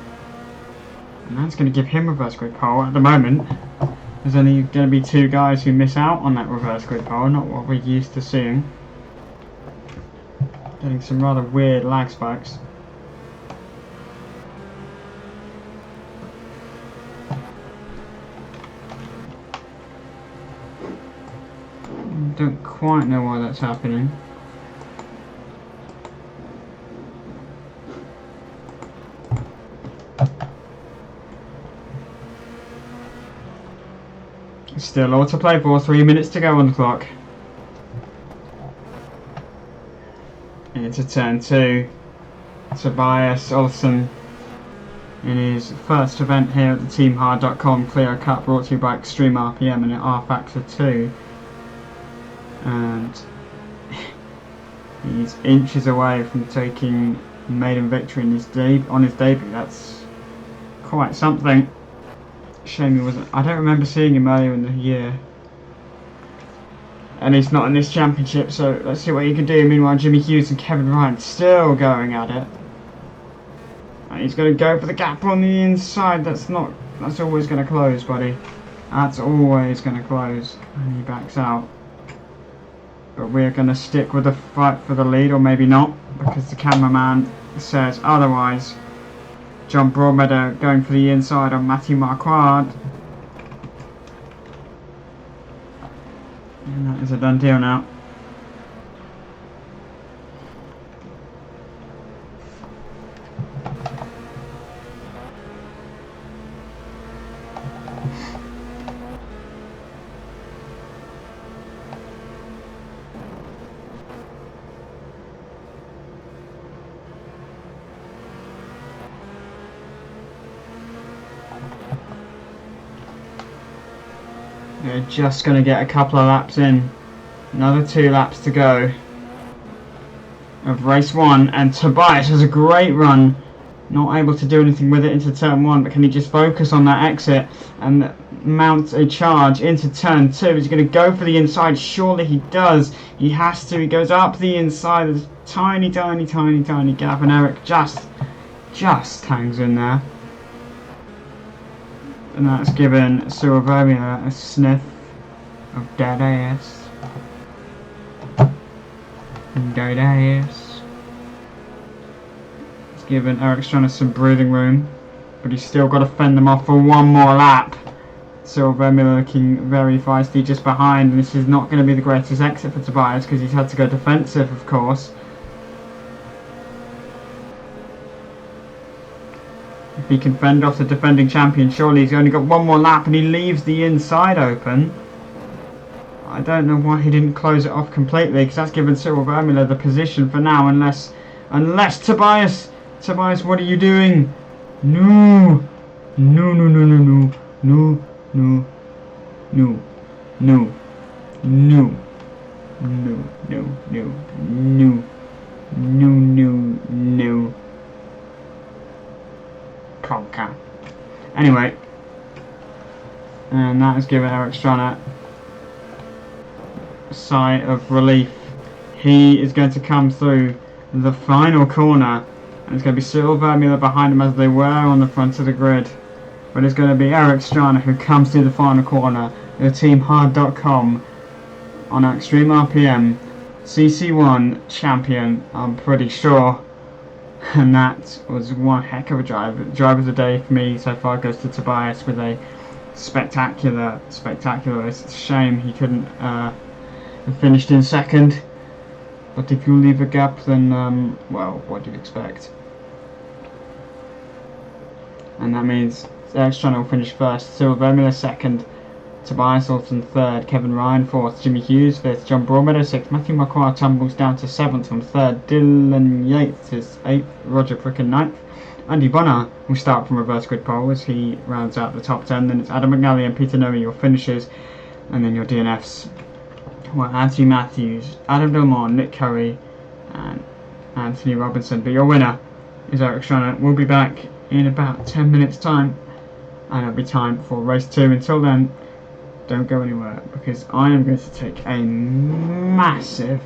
And that's going to give him reverse grid pole at the moment. There's only going to be 2 guys who miss out on that reverse grid pole, not what we're used to seeing. Getting some rather weird lag spikes. don't quite know why that's happening. Still all to play for, 3 minutes to go on the clock. Into turn 2. Tobias Olsson in his first event here at the TeamHARD.com Clio Cup, brought to you by XtremeRPM and rFactor 2. And he's inches away from taking maiden victory in on his debut. That's quite something. Shame he wasn't. I don't remember seeing him earlier in the year. And he's not in this championship, so let's see what he can do. Meanwhile, Jimmy Hughes and Kevin Ryan still going at it. And he's going to go for the gap on the inside. That's always going to close, buddy. That's always going to close. And he backs out. But we're going to stick with the fight for the lead, or maybe not, because the cameraman says otherwise. John Broadmeadow going for the inside on Matthew Marquardt. And that is a done deal now. They're just going to get a couple of laps in. Another 2 laps to go of race 1, and Tobias has a great run. Not able to do anything with it into turn 1, but can he just focus on that exit and mount a charge into turn 2? Is he going to go for the inside? Surely he does. He has to. He goes up the inside. There's a tiny gap, and Eric just hangs in there. And that's given Cyril Werdmuller a sniff of dead ass. Dead ass. It's given Eric Stranne some breathing room, but he's still got to fend them off for one more lap. Cyril Werdmuller looking very feisty just behind, and this is not going to be the greatest exit for Tobias because he's had to go defensive, of course. If he can fend off the defending champion, surely he's only got one more lap and he leaves the inside open. I don't know why he didn't close it off completely, because that's given Cyril Werdmuller the position for now, unless Tobias, what are you doing? No, no, no, no, no, no, no, no, no, no, no, no, no, no, no, no, no. Conker. Anyway, and that has given Eric Stranne a sigh of relief. He is going to come through the final corner, and it's going to be Cyril Werdmuller behind him as they were on the front of the grid. But it's going to be Eric Stranne who comes through the final corner. The TeamHARD.com on XtremeRPM CC1 champion, I'm pretty sure. And that was one heck of a drive. Drive of the day for me so far goes to Tobias with a spectacular race. It's a shame he couldn't have finished in second. But if you leave a gap, then, well, what do you expect? And that means Eric Stranne will finish first, Cyril Werdmuller second, Tobias Olsson third, Kevin Ryan fourth, Jimmy Hughes fifth, John Broadmeadow sixth, Matthew Marquardt tumbles down to seventh from third, Dylan Yates is eighth, Roger Pricken ninth. Andy Bonner will start from reverse grid pole as he rounds out the top 10. Then it's Adam McNally and Peter Noe, your finishers, and then your DNFs. Well, Anthony Matthews, Adam Delmont, Nick Curry, and Anthony Robinson. But your winner is Eric Stranne. We'll be back in about 10 minutes time, and it'll be time for race 2. Until then, don't go anywhere, because I am going to take a massive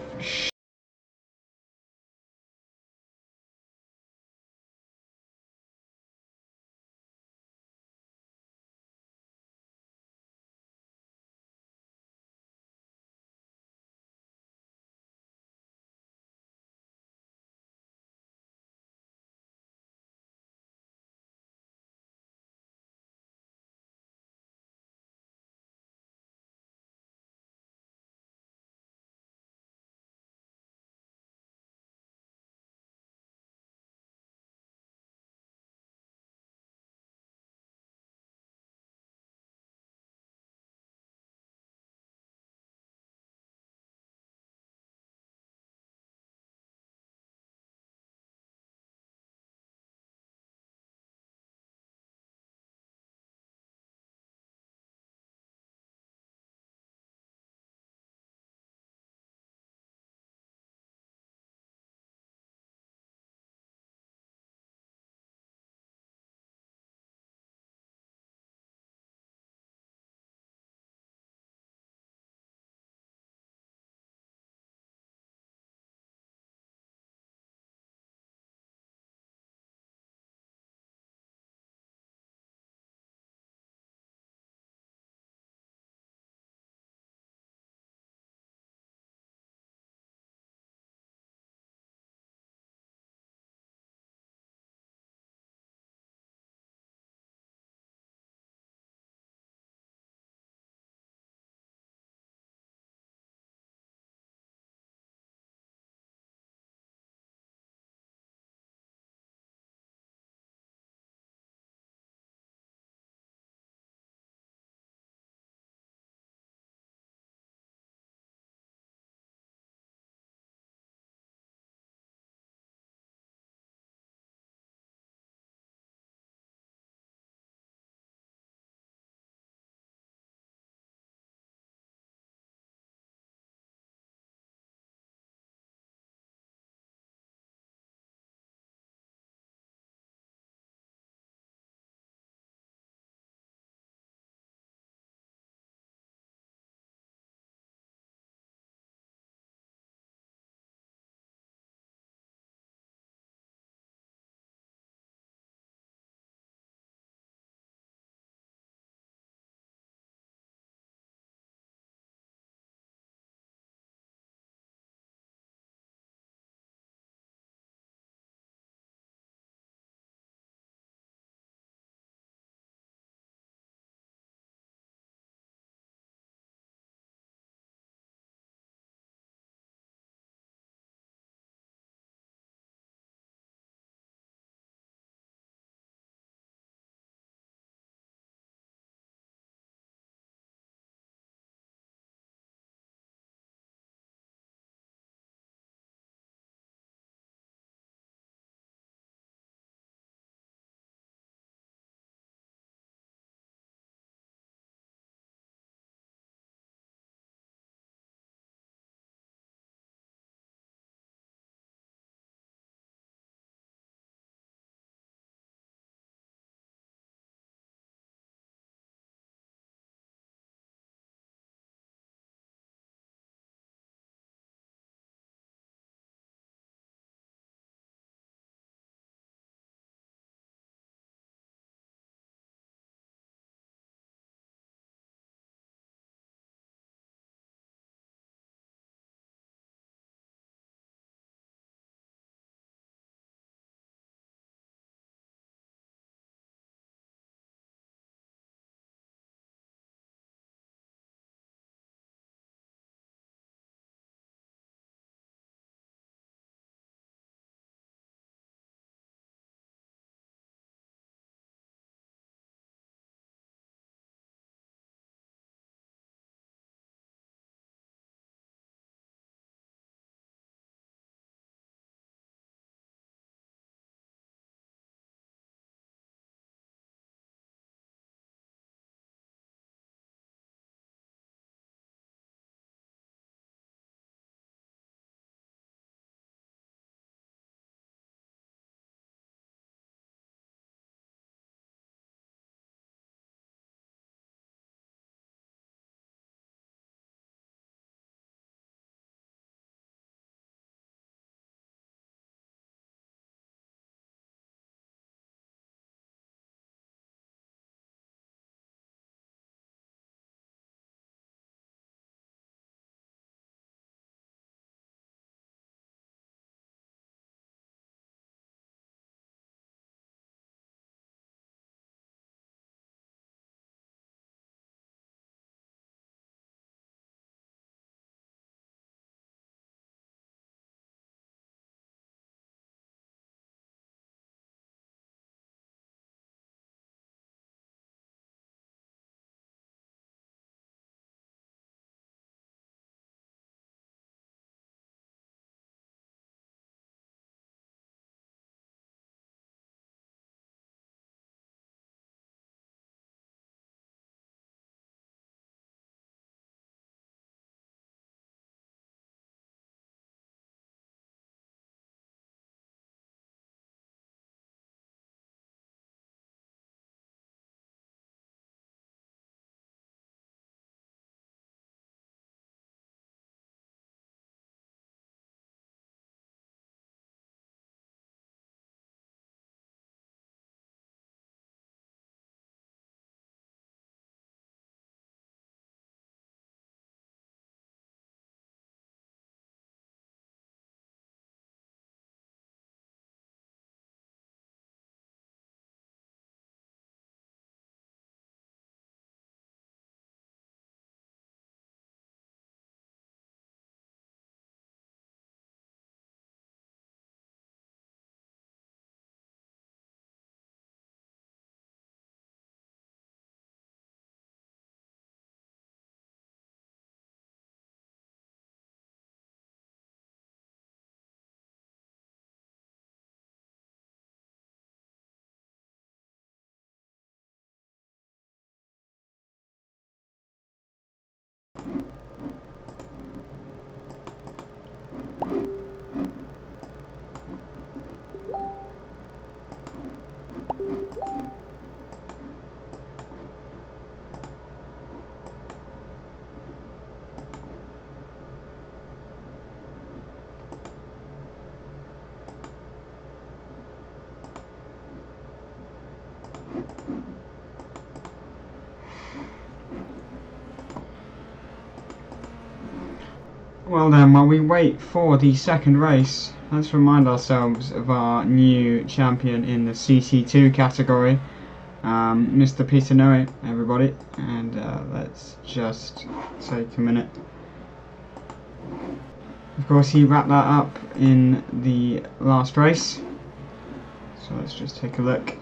Well then, while we wait for the second race, let's remind ourselves of our new champion in the CC2 category, Mr. Peter Noe, everybody, and let's just take a minute. Of course, he wrapped that up in the last race, so let's just take a look.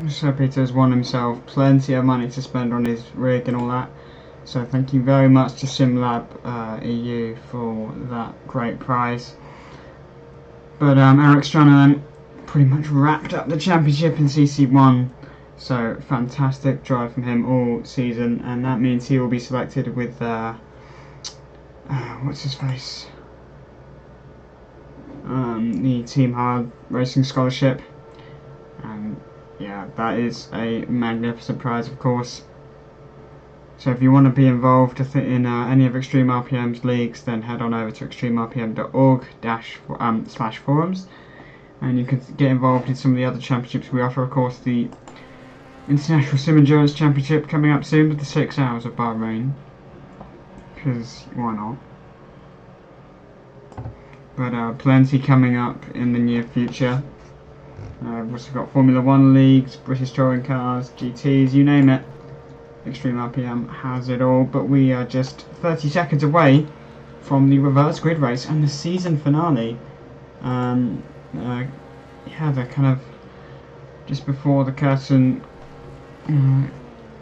So Peter's won himself plenty of money to spend on his rig and all that. So thank you very much to SimLab EU for that great prize. But Eric Stranne then pretty much wrapped up the championship in CC1. So fantastic drive from him all season, and that means he will be selected with what's his face? The Team HARD Racing Scholarship. And yeah, that is a magnificent prize, of course. So if you want to be involved in any of XtremeRPM's leagues, then head on over to xtremrpm.org/forums, and you can get involved in some of the other championships we offer. Of course, the International Sim Endurance Championship coming up soon with the 6 hours of Bahrain, because why not? But plenty coming up in the near future. We've also got Formula 1 leagues, British touring cars, GTs, you name it. XtremeRPM has it all, but we are just 30 seconds away from the reverse grid race and the season finale. Yeah, they're kind of just before the curtain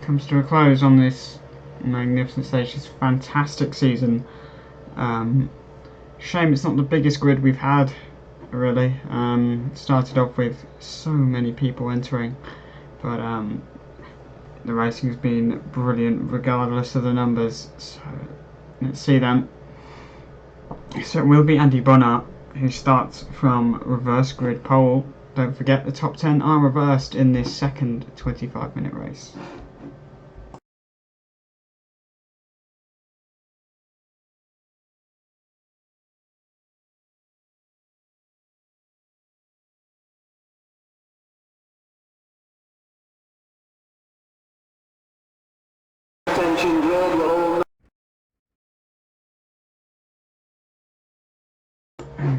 comes to a close on this magnificent stage. This fantastic season. Shame it's not the biggest grid we've had, really. Started off with so many people entering, but the racing has been brilliant regardless of the numbers. So let's see then. So it will be Andy Bonner who starts from reverse grid pole. Don't forget the top 10 are reversed in this second 25-minute race.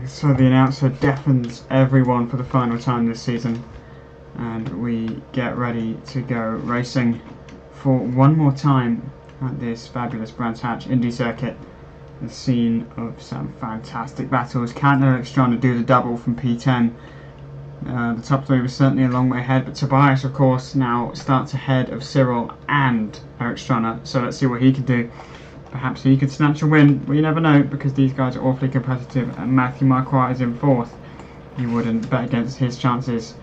So the announcer deafens everyone for the final time this season, and we get ready to go racing for one more time at this fabulous Brands Hatch Indy circuit, the scene of some fantastic battles. Can Eric Stranne do the double from P10? The top three was certainly a long way ahead, but Tobias, of course, now starts ahead of Cyril and Eric Stranne, so let's see what he can do. Perhaps he could snatch a win. Well, you never know, because these guys are awfully competitive, and Matthew Marquardt is in fourth. You wouldn't bet against his chances.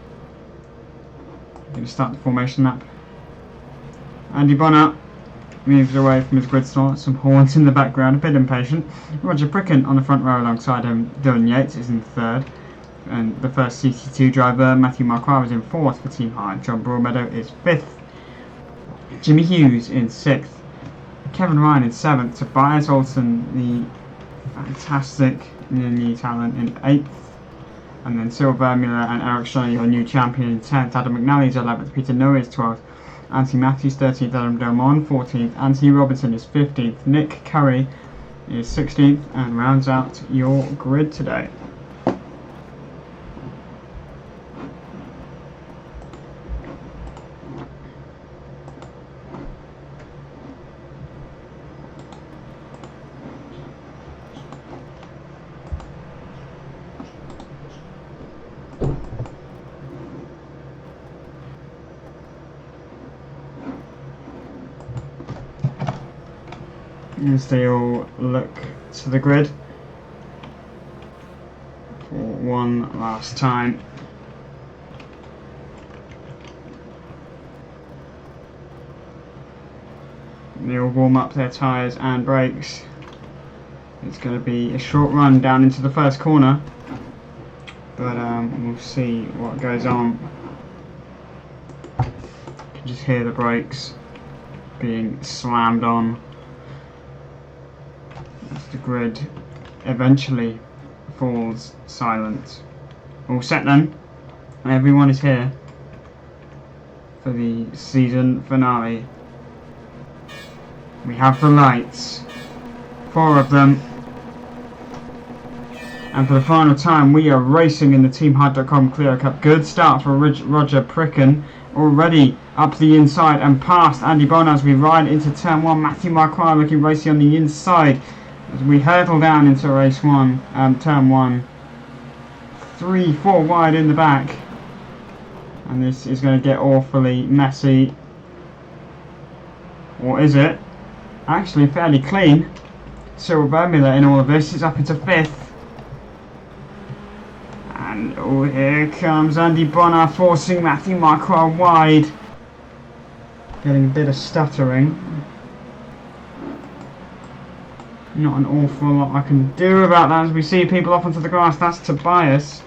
Going to start the formation lap. Andy Bonner moves away from his grid slot. Some horns in the background, a bit impatient. Roger Pricken on the front row alongside him. Dylan Yates is in third. And the first CC2 driver, Matthew Marquardt, is in fourth for Team HARD. John Broadmeadow is fifth. Jimmy Hughes in sixth. Kevin Ryan in 7th, Tobias Olsen, the fantastic new talent, in 8th, and then Cyril Werdmuller and Eric Stranne, your new champion, in 10th, Adam McNally is 11th, Peter Noe is 12th, Anthony Matthews 13th, Adam Delmont 14th, Anthony Robinson is 15th, Nick Curry is 16th, and rounds out your grid today. As they all look to the grid for one last time. They'll warm up their tyres and brakes. It's going to be a short run down into the first corner, but we'll see what goes on. You can just hear the brakes being slammed on as the grid eventually falls silent. All set then, everyone is here for the season finale. We have the lights, 4 of them, and for the final time we are racing in the TeamHARD.com Clio Cup. Good start for Roger Pricken, already up the inside and past Andy Bon as we ride into turn 1. Matthew Marquardt looking racy on the inside as we hurtle down into race 1, turn 1. 3-4 wide in the back, and this is going to get awfully messy. Or is it? Actually fairly clean. Cyril Werdmuller in all of this is up into 5th. And oh, here comes Andy Bonner forcing Matthew Marquardt wide. Getting a bit of stuttering. Not an awful lot I can do about that as we see people off onto the grass. That's Tobias.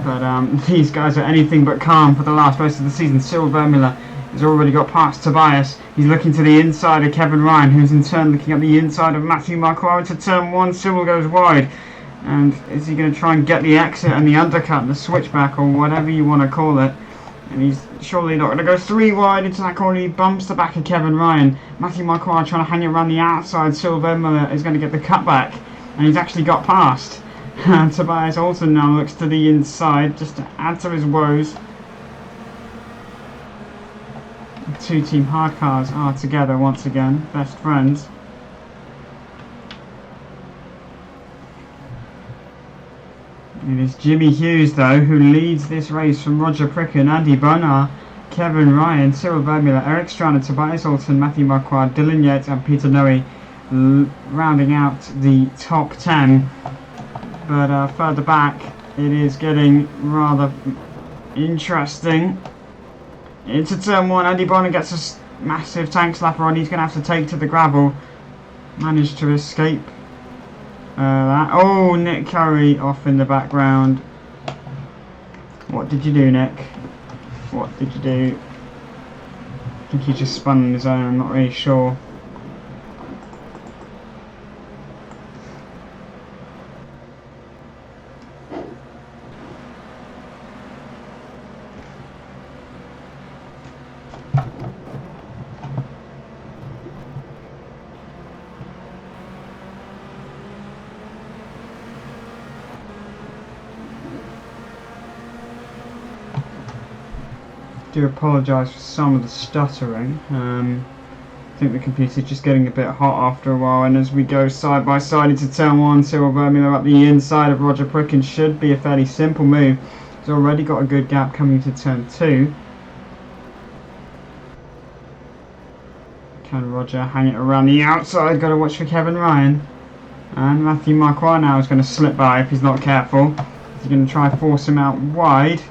But these guys are anything but calm for the last race of the season. Cyril Werdmuller has already got past Tobias. He's looking to the inside of Kevin Ryan, who's in turn looking at the inside of Matthew Marquardt into turn 1. Cyril goes wide. And is he going to try and get the exit and the undercut, the switchback, or whatever you want to call it? And he's surely not going to go 3 wide into that corner. He bumps the back of Kevin Ryan. Matthew Marquardt trying to hang it around the outside. Cyril Werdmuller is going to get the cutback. And he's actually got past. And Tobias Olsen now looks to the inside just to add to his woes. The 2 Team HARD cars are together once again, best friends. It is Jimmy Hughes though who leads this race from Roger Pricken, Andy Bonner, Kevin Ryan, Cyril Werdmuller, Eric Stranne, Tobias Olsen, Matthew Marquardt, Dylan Yates and Peter Noe rounding out the top 10. But further back it is getting rather interesting. Into turn 1, Andy Bonner gets a massive tank slapper on. He's going to have to take to the gravel. Managed to escape that. Oh, Nick Curry off in the background. What did you do, Nick? What did you do? I think he just spun on his own, I'm not really sure. I do apologise for some of the stuttering. I think the computer's just getting a bit hot after a while, and as we go side by side into turn 1, Cyril Werdmuller up the inside of Roger Pricken should be a fairly simple move. He's already got a good gap coming to turn 2. Can Roger hang it around the outside? Got to watch for Kevin Ryan. And Matthew Marquardt now is going to slip by if he's not careful. He's going to try and force him out wide.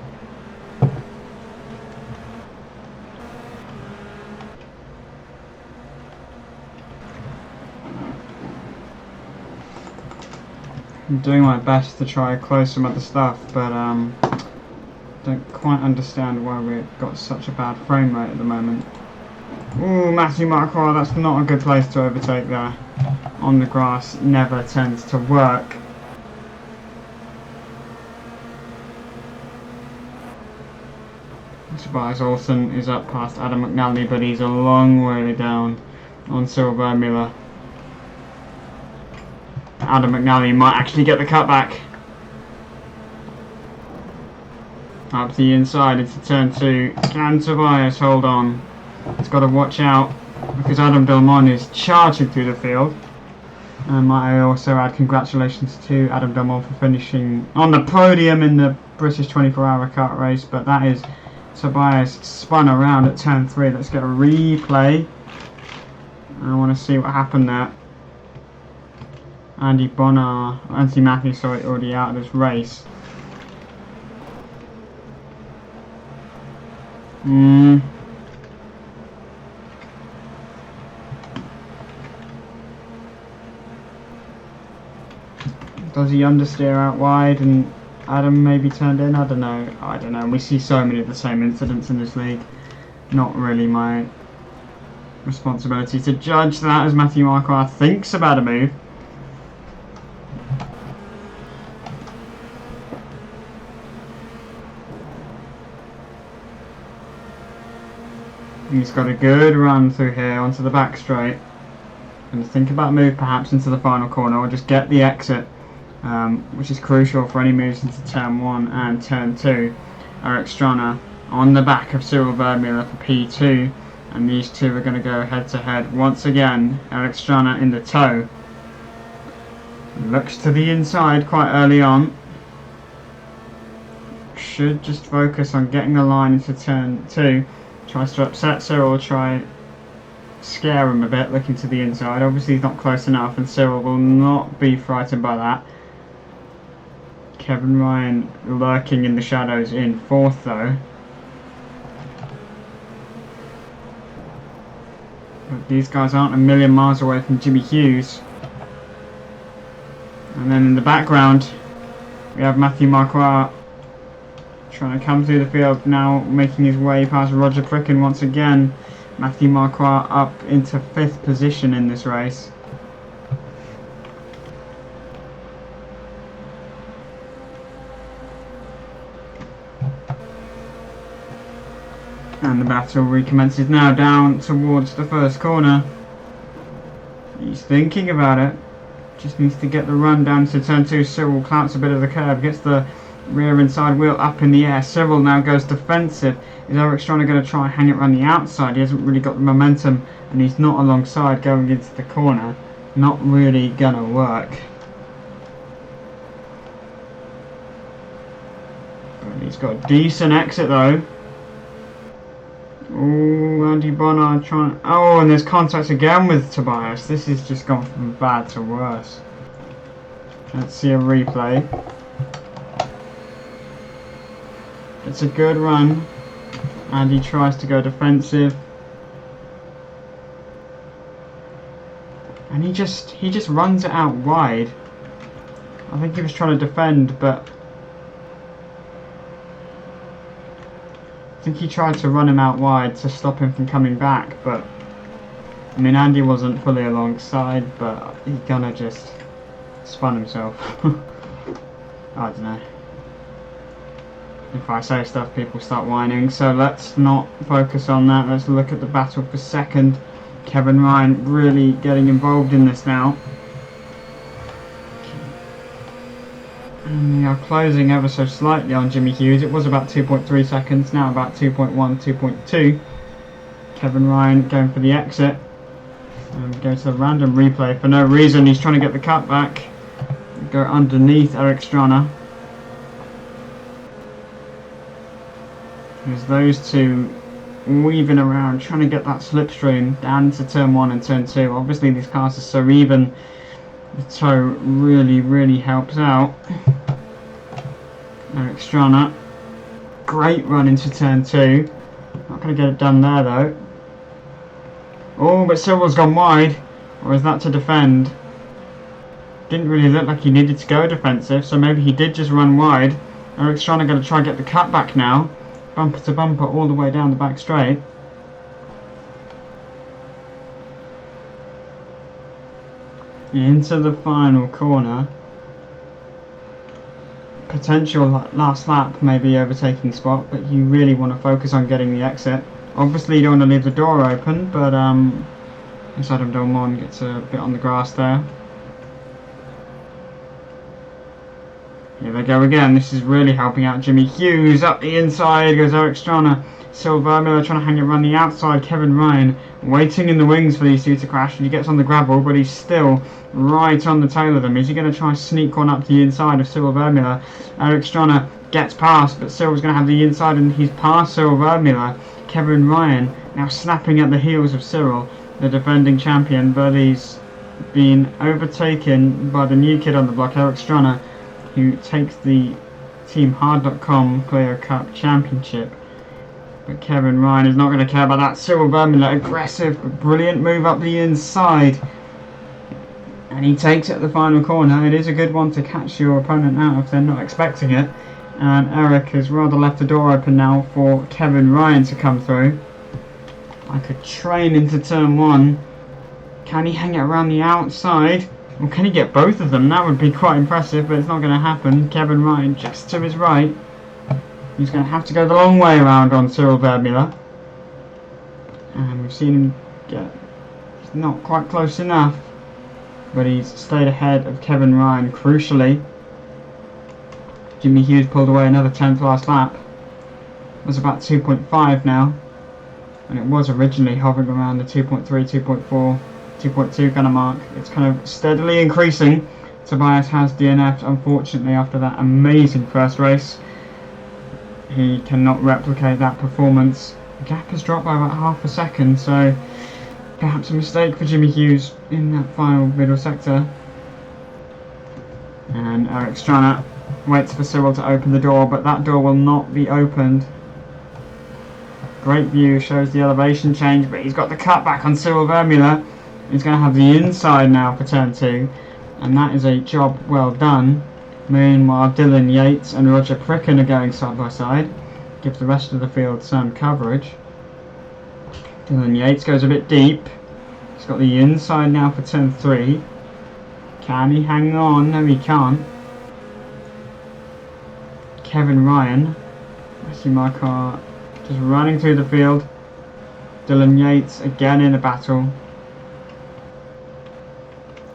I'm doing my best to try and close some other stuff, but don't quite understand why we've got such a bad frame rate at the moment. Ooh, Matthew Marquardt, that's not a good place to overtake there. On the grass never tends to work. Tobias Olsen is up past Adam McNally, but he's a long way down on Cyril Werdmuller. Adam McNally might actually get the cutback. Up the inside into turn 2. Can Tobias hold on? He's got to watch out because Adam Delmont is charging through the field. And might I also add congratulations to Adam Delmont for finishing on the podium in the British 24-hour kart race. But that is Tobias spun around at turn 3. Let's get a replay I want to see what happened there. Andy Bonner, Anthony Matthews, sorry, already out of this race. Does he understeer out wide and Adam maybe turned in? I don't know. We see so many of the same incidents in this league. Not really my responsibility to judge that, as Matthew Marquardt thinks about a move. He's got a good run through here onto the back straight. And think about a move perhaps into the final corner, or just get the exit, which is crucial for any moves into turn 1 and turn 2. Eric Stranne on the back of Cyril Werdmuller for P2, and these two are going to go head to head once again. Eric Stranne in the toe. Looks to the inside quite early on. Should just focus on getting the line into turn 2. Tries to upset Cyril, try scare him a bit, looking to the inside. Obviously he's not close enough, and Cyril will not be frightened by that. Kevin Ryan lurking in the shadows in 4th though. But these guys aren't a million miles away from Jimmy Hughes. And then in the background we have Matthew Marquardt trying to come through the field now, making his way past Roger Pricken once again. Matthew Marquardt up into 5th position in this race. And the battle recommences now down towards the first corner. He's thinking about it. Just needs to get the run down to turn 2. Cyril clouts a bit of the curve, gets the rear inside wheel up in the air. Cyril now goes defensive. Is Eric Stranne going to try and hang it around the outside? He hasn't really got the momentum, and he's not alongside going into the corner. Not really going to work. But he's got a decent exit though. Oh, Andy Bonner trying. Oh, and there's contact again with Tobias. This has just gone from bad to worse. Let's see a replay. It's a good run. Andy tries to go defensive. And he just runs it out wide. I think he was trying to defend, but I think he tried to run him out wide to stop him from coming back, but I mean Andy wasn't fully alongside, but he kinda just spun himself. I don't know. If I say stuff, people start whining, so let's not focus on that. Let's look at the battle for 2nd. Kevin Ryan really getting involved in this now. And we are closing ever so slightly on Jimmy Hughes. It was about 2.3 seconds, now about 2.1, 2.2. Kevin Ryan going for the exit. And go to the random replay for no reason. He's trying to get the cut back. Go underneath Eric Stranne. There's those two weaving around, trying to get that slipstream down into turn 1 and turn 2. Obviously these cars are so even. The toe really helps out. Eric Stranne, great run into turn 2. Not going to get it done there though. Oh, but Cyril's gone wide. Or is that to defend? Didn't really look like he needed to go defensive, so maybe he did just run wide. Eric Stranne going to try and get the cut back now. Bumper to bumper all the way down the back straight. Into the final corner. Potential last lap, maybe overtaking spot, but you really want to focus on getting the exit. Obviously you don't want to leave the door open, but Mr Adam Delmont gets a bit on the grass there. Here they go again. This is really helping out Jimmy Hughes. Up the inside goes Eric Stranne. Cyril Werdmuller trying to hang it around the outside. Kevin Ryan waiting in the wings for these two to crash. And he gets on the gravel, but he's still right on the tail of them. Is he going to try and sneak one up the inside of Cyril Werdmuller? Eric Stranne gets past, but Cyril's going to have the inside, and he's past Cyril Werdmuller. Kevin Ryan now snapping at the heels of Cyril. the defending champion, but he's been overtaken by the new kid on the block, Eric Stranne, who takes the TeamHARD.com Clio Cup Championship. But Kevin Ryan is not going to care about that. Cyril Werdmuller, aggressive, brilliant move up the inside. And he takes it at the final corner. It is a good one to catch your opponent out if they're not expecting it. And Eric has rather left the door open now for Kevin Ryan to come through. Like a train into turn one. Can he hang it around the outside? Or can he get both of them? That would be quite impressive, but it's not going to happen. Kevin Ryan just to his right. He's going to have to go the long way around on Cyril Werdmuller. And we've seen him get not quite close enough. But he's stayed ahead of Kevin Ryan crucially. Jimmy Hughes pulled away another 10th last lap. It was about 2.5 now. And it was originally hovering around the 2.3, 2.4, 2.2 kind of mark. It's kind of steadily increasing. Tobias has DNF'd unfortunately after that amazing first race. He cannot replicate that performance. The gap has dropped by about half a second, so perhaps a mistake for Jimmy Hughes in that final middle sector. And Eric Stranne waits for Cyril to open the door, but that door will not be opened. Great view, shows the elevation change, but he's got the cut back on Cyril Werdmuller. He's going to have the inside now for turn 2, and that is a job well done. Meanwhile, Dylan Yates and Roger Pricken are going side by side. Give the rest of the field some coverage. Dylan Yates goes a bit deep. He's got the inside now for turn 3. Can he hang on? No, he can't. Kevin Ryan. I see my car just running through the field. Dylan Yates again in a battle.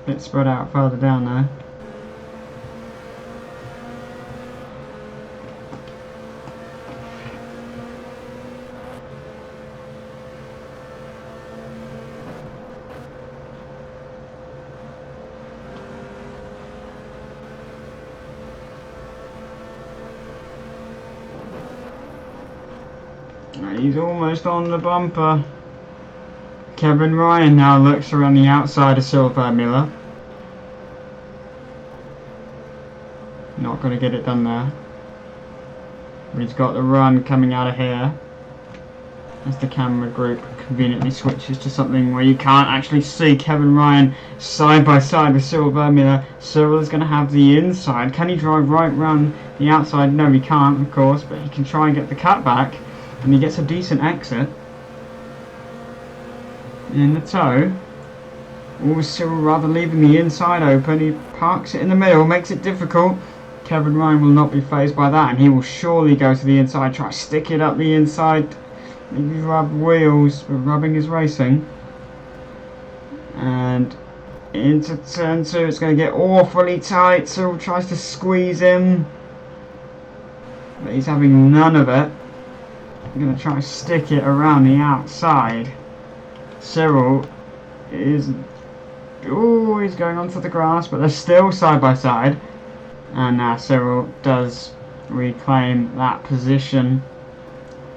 Bit spread out further down there. He's almost on the bumper. Kevin Ryan now looks around the outside of Cyril Werdmuller. Not going to get it done there. But he's got the run coming out of here. As the camera group conveniently switches to something where you can't actually see Kevin Ryan side by side with Cyril Werdmuller. Cyril is going to have the inside. Can he drive right round the outside? No, he can't, of course, but he can try and get the cut back. And he gets a decent exit. In the toe. Oh, Cyril rather leaving the inside open. He parks it in the middle, makes it difficult. Kevin Ryan will not be fazed by that, and he will surely go to the inside, try to stick it up the inside. Maybe rub wheels, but rubbing is racing. And into turn 2, it's going to get awfully tight. Cyril tries to squeeze him, but he's having none of it. I'm going to try to stick it around the outside. Cyril is... oh, he's going onto the grass, but they're still side by side. And now Cyril does reclaim that position.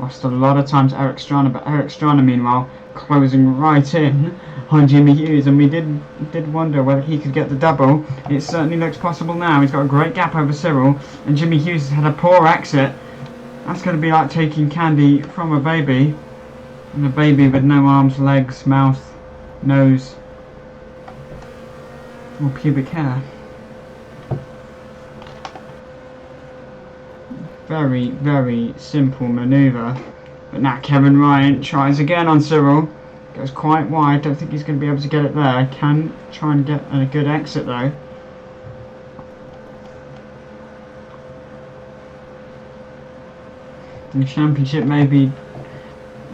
Lost a lot of time to Eric Stranne, but Eric Stranne meanwhile closing right in on Jimmy Hughes, and we did wonder whether he could get the double. It certainly looks possible now. He's got a great gap over Cyril, and Jimmy Hughes has had a poor exit. That's going to be like taking candy from a baby, and a baby with no arms, legs, mouth, nose, or pubic hair. Very, very simple manoeuvre. But now Kevin Ryan tries again on Cyril. Goes quite wide. Don't think he's going to be able to get it there. Can try and get a good exit though. The championship may be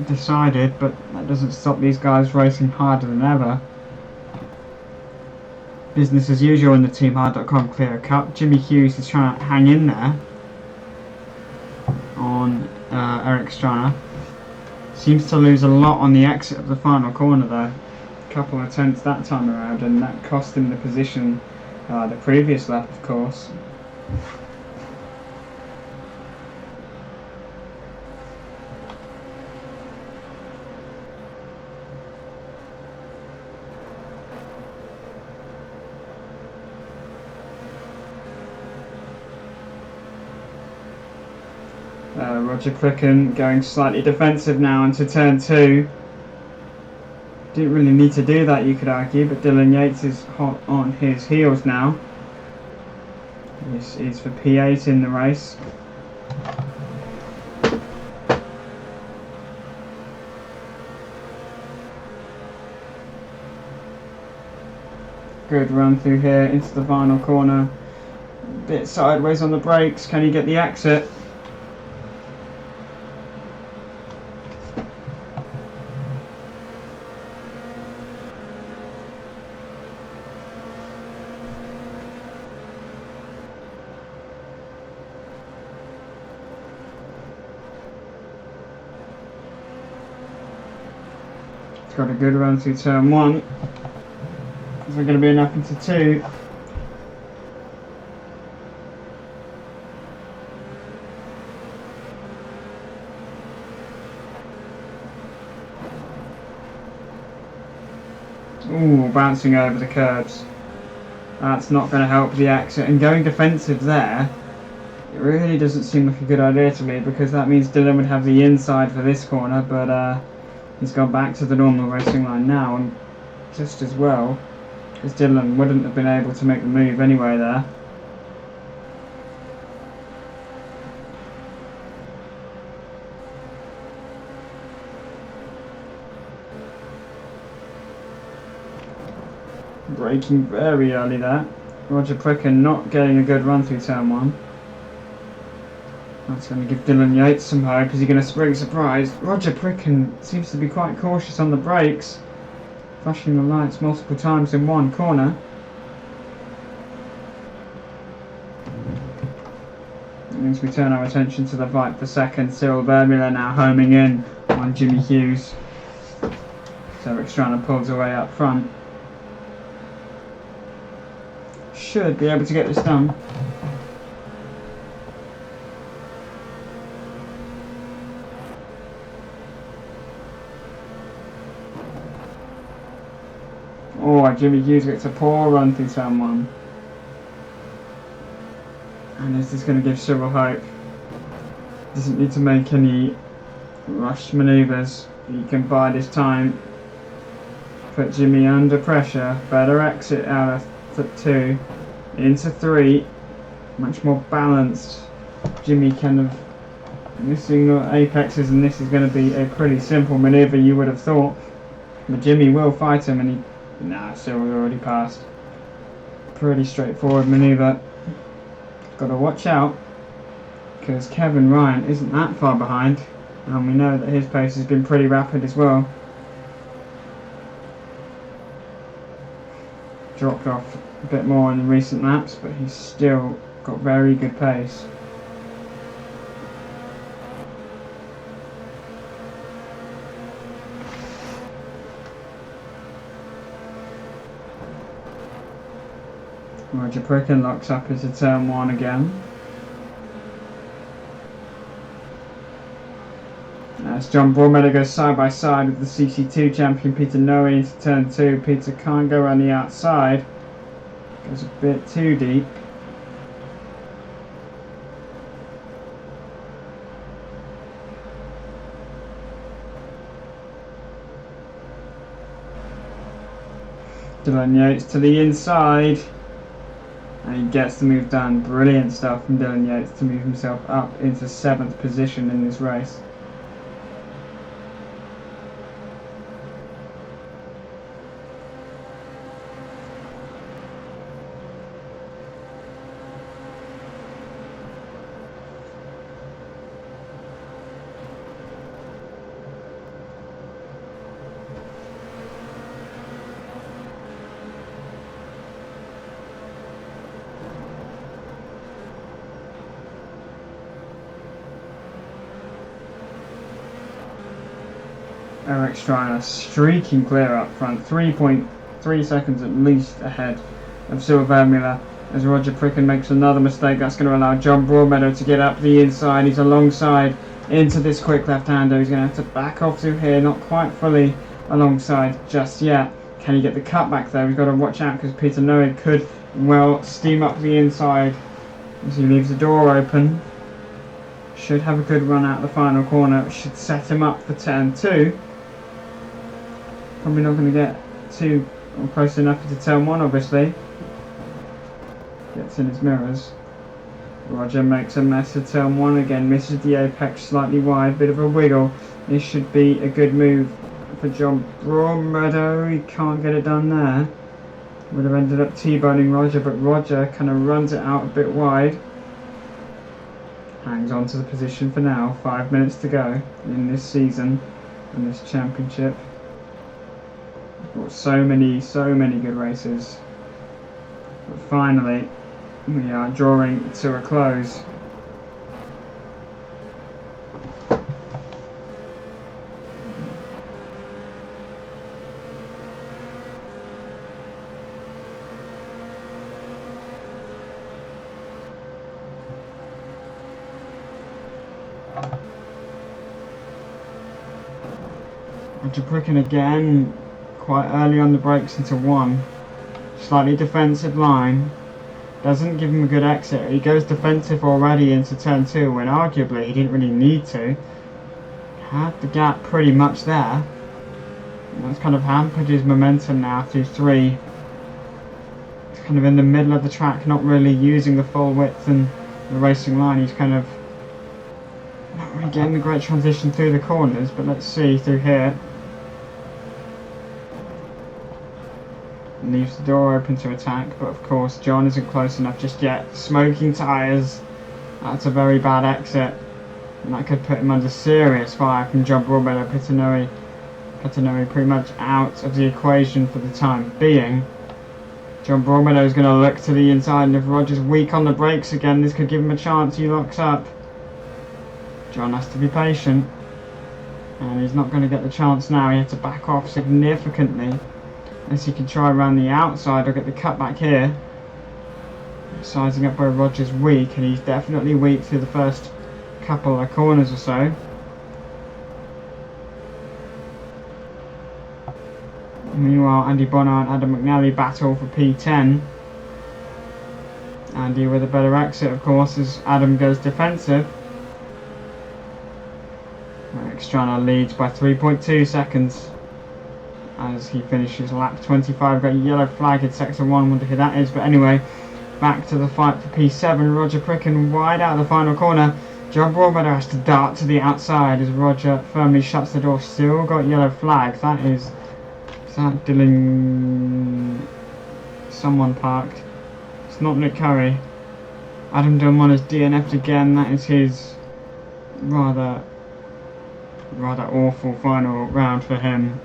decided, but that doesn't stop these guys racing harder than ever. Business as usual in the TeamHARD.com Clio Cup. Jimmy Hughes is trying to hang in there on Eric Stranne. Seems to lose a lot on the exit of the final corner there. A couple of tenths that time around, and that cost him the position the previous lap, of course. Roger Pricken going slightly defensive now into turn 2. Didn't really need to do that, you could argue, but Dylan Yates is hot on his heels now. This is for P8 in the race. Good run through here into the final corner. Bit sideways on the brakes. Can he get the exit? He's got a good run through turn 1. Is there going to be enough into 2? Ooh, bouncing over the curbs. That's not going to help the exit. And going defensive there, it really doesn't seem like a good idea to me, because that means Dylan would have the inside for this corner, but he's gone back to the normal racing line now, and just as well, because Dylan wouldn't have been able to make the move anyway there. Braking very early there. Roger Pricken not getting a good run through turn 1. That's going to give Dylan Yates some hope. Is he going to spring surprise? Roger Pricken seems to be quite cautious on the brakes, flashing the lights multiple times in one corner. That means we turn our attention to the fight for second. Cyril Werdmuller now homing in on Jimmy Hughes. So Stranne pulls away up front. Should be able to get this done. Oh, Jimmy Hughes gets a poor run through turn 1. And this is going to give Cyril hope. Doesn't need to make any rushed manoeuvres. He can bide his time. Put Jimmy under pressure. Better exit out of 2 into 3. Much more balanced. Jimmy kind of missing the apexes, and this is going to be a pretty simple manoeuvre, you would have thought. But Jimmy will fight him, and Cyril's already passed. Pretty straightforward manoeuvre. Got to watch out, because Kevin Ryan isn't that far behind, and we know that his pace has been pretty rapid as well. Dropped off a bit more in recent laps, but he's still got very good pace. Roger Pricken locks up into turn 1 again. As John Broadmeadow goes side by side with the CC2 champion Peter Noe into turn 2. Peter can't go on the outside. Goes a bit too deep. Dylan Yates to the inside. And he gets the move done. Brilliant stuff from Dylan Yates to move himself up into 7th position in this race. Stranne streaking clear up front, 3.3 seconds at least ahead of Cyril Werdmuller, as Roger Pricken makes another mistake. That's going to allow John Broadmeadow to get up the inside. He's alongside into this quick left-hander. He's going to have to back off through here, not quite fully alongside just yet. Can he get the cutback though? We've got to watch out, because Peter Noe could well steam up the inside as he leaves the door open. Should have a good run out the final corner, which should set him up for turn 2. Probably not going to get too close enough to turn 1, obviously. Gets in his mirrors. Roger makes a mess of turn 1 again, misses the apex slightly wide, bit of a wiggle. This should be a good move for John Broadmeadow. He can't get it done there. Would have ended up T-boning Roger, but Roger kind of runs it out a bit wide. Hangs on to the position for now. 5 minutes to go in this season and this championship. We've got so many good races. But finally, we are drawing to a close. Roger Pricken again, quite early on the brakes into 1. Slightly defensive line. Doesn't give him a good exit. He goes defensive already into turn 2 when arguably he didn't really need to. Had the gap pretty much there. And that's kind of hampered his momentum now through 3. He's kind of in the middle of the track, not really using the full width and the racing line. He's kind of not really getting a great transition through the corners, but let's see through here. Leaves the door open to attack, but of course John isn't close enough just yet. Smoking tyres. That's a very bad exit, and that could put him under serious fire from John Broadmeadow. Pettinelli pretty much out of the equation for the time being. John Broadmeadow is going to look to the inside, and if Roger's weak on the brakes again, this could give him a chance. He locks up. John has to be patient, and he's not going to get the chance now. He had to back off significantly. Unless he can try around the outside or get the cut back here. Sizing up where Roger's weak, and he's definitely weak through the first couple of corners or so. Meanwhile, Andy Bonner and Adam McNally battle for P10. Andy with a better exit, of course, as Adam goes defensive. Stranne leads by 3.2 seconds. As he finishes lap 25, got a yellow flag in sector 1, wonder who that is, but anyway, back to the fight for P7. Roger Pricken wide out of the final corner. John Broadmeadow has to dart to the outside as Roger firmly shuts the door. Still got yellow flags. Is that Dylan? Someone parked. It's not Nick Curry. Adam Delmont is DNF'd again. That is his rather awful final round for him.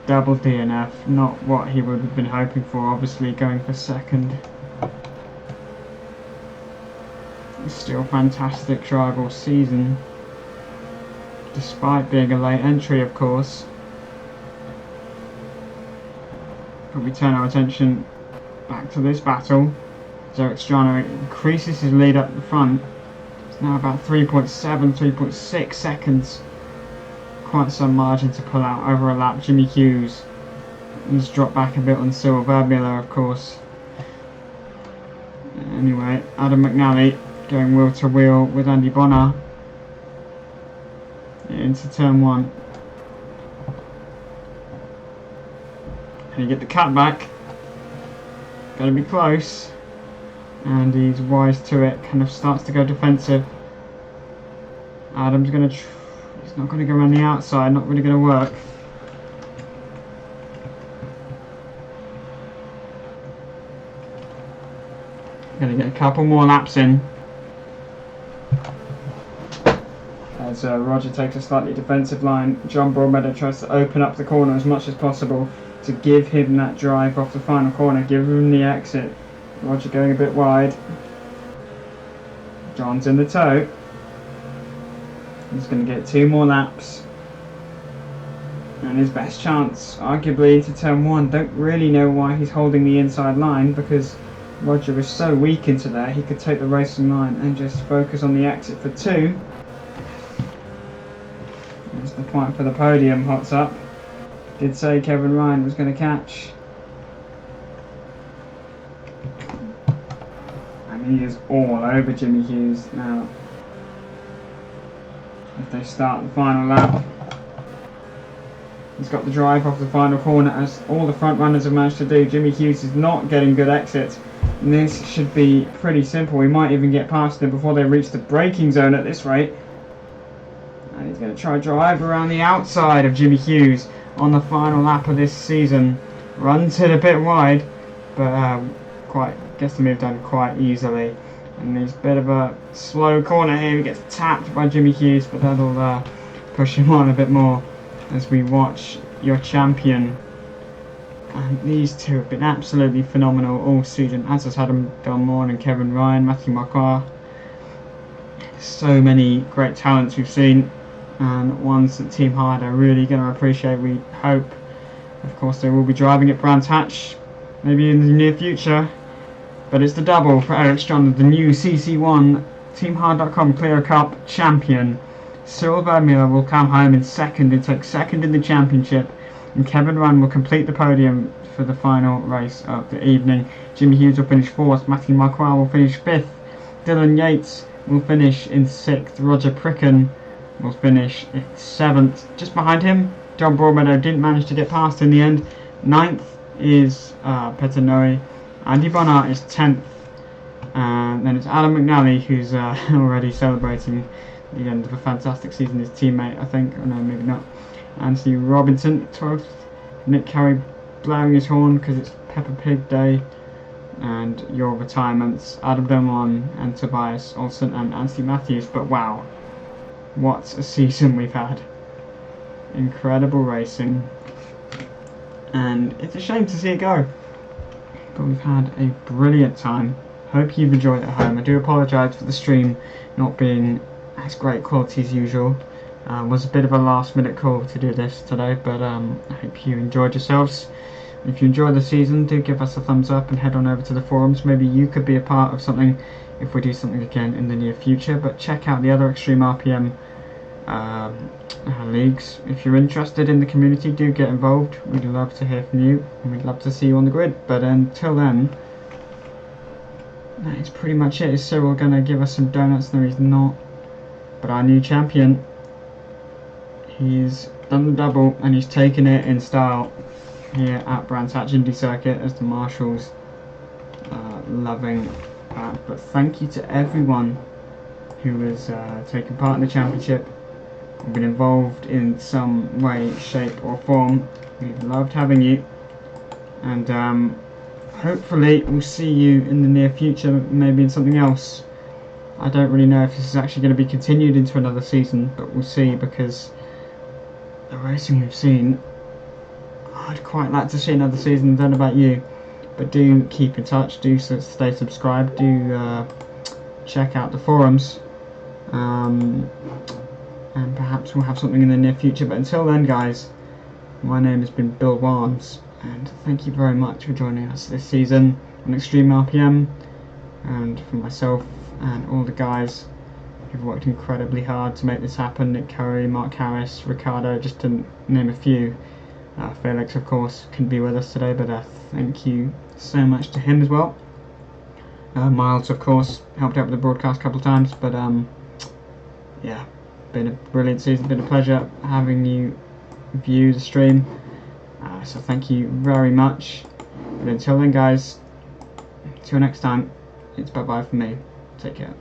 Double DNF, not what he would have been hoping for, obviously going for second. Still fantastic drive all season, despite being a late entry, of course. Probably turn our attention back to this battle. So Stranne increases his lead up the front. It's now about 3.7, 3.6 seconds. Quite some margin to pull out over a lap. Jimmy Hughes has dropped back a bit on Cyril Werdmuller, of course. Anyway, Adam McNally going wheel to wheel with Andy Bonner into turn 1. Can he get the cut back? Gotta be close. And he's wise to it, kind of starts to go defensive. Adam's gonna he's not going to go around the outside, not really going to work. Going to get a couple more laps in. As Roger takes a slightly defensive line, John Broadmeadow tries to open up the corner as much as possible to give him that drive off the final corner, give him the exit. Roger going a bit wide. John's in the tow. He's going to get 2 more laps. And his best chance, arguably, into turn 1. Don't really know why he's holding the inside line, because Roger is so weak into there. He could take the racing line and just focus on the exit for 2. There's the point for the podium, hots up. Did say Kevin Ryan was going to catch. And he is all over Jimmy Hughes now. if they start the final lap. He's got the drive off the final corner, as all the front runners have managed to do. Jimmy Hughes is not getting good exits, and this should be pretty simple. We might even get past them before they reach the braking zone at this rate. And he's going to try drive around the outside of Jimmy Hughes on the final lap of this season. Runs it a bit wide, but gets to move down quite easily. And there's a bit of a slow corner here. He gets tapped by Jimmy Hughes, but that'll push him on a bit more as we watch your champion. And these two have been absolutely phenomenal all season, as has Adam Delmont and Kevin Ryan, Matthew Marquardt. So many great talents we've seen, and ones that Team HARD are really going to appreciate, we hope. Of course, they will be driving at Brands Hatch, maybe in the near future. But it's the double for Eric Stranne, the new CC1 TeamHARD.com Clio Cup champion. Cyril Werdmuller will come home in second and take second in the championship, and Kevin Ryan will complete the podium for the final race of the evening. Jimmy Hughes will finish fourth, Matthew Marquardt will finish fifth, Dylan Yates will finish in sixth, Roger Pricken will finish in seventh. Just behind him, John Broadmeadow didn't manage to get past in the end. Ninth is Peter Noe. Andy Bonnard is 10th, and then it's Alan McNally who's already celebrating the end of a fantastic season. His teammate, I think, or no, maybe not. Anthony Robinson, 12th. Nick Carey blowing his horn because it's Peppa Pig Day. And your retirements, Adam Delmont and Tobias Olsen and Anthony Matthews. But wow, what a season we've had. Incredible racing. And it's a shame to see it go. But we've had a brilliant time. Hope you've enjoyed it at home. I do apologise for the stream not being as great quality as usual. Was a bit of a last minute call to do this today, but I hope you enjoyed yourselves. If you enjoyed the season, do give us a thumbs up and head on over to the forums. Maybe you could be a part of something if we do something again in the near future. But check out the other XtremeRPM leagues. If you're interested in the community, do get involved. We'd love to hear from you, and we'd love to see you on the grid. But until then, that is pretty much it. Is Cyril going to give us some donuts? No, he's not. But our new champion, he's done the double and he's taken it in style here at Brands Hatch Indy Circuit, as the marshals loving that. But thank you to everyone who has taken part in the championship, been involved in some way, shape or form. We've loved having you, and hopefully we'll see you in the near future, maybe in something else. I don't really know if this is actually going to be continued into another season, but we'll see, because the racing we've seen, I'd quite like to see another season. I don't know about you, but do keep in touch, do stay subscribed, do check out the forums, and perhaps we'll have something in the near future. But until then, guys, my name has been Bill Warnes, and thank you very much for joining us this season on XtremeRPM, and for myself and all the guys who've worked incredibly hard to make this happen. Nick Curry, Mark Harris, Ricardo, just to name a few. Felix, of course, couldn't be with us today, but thank you so much to him as well. Miles, of course, helped out with the broadcast a couple of times, but yeah, been a brilliant season, been a pleasure having you view the stream, so thank you very much. But until then, guys, till next time, it's bye bye from me. Take care.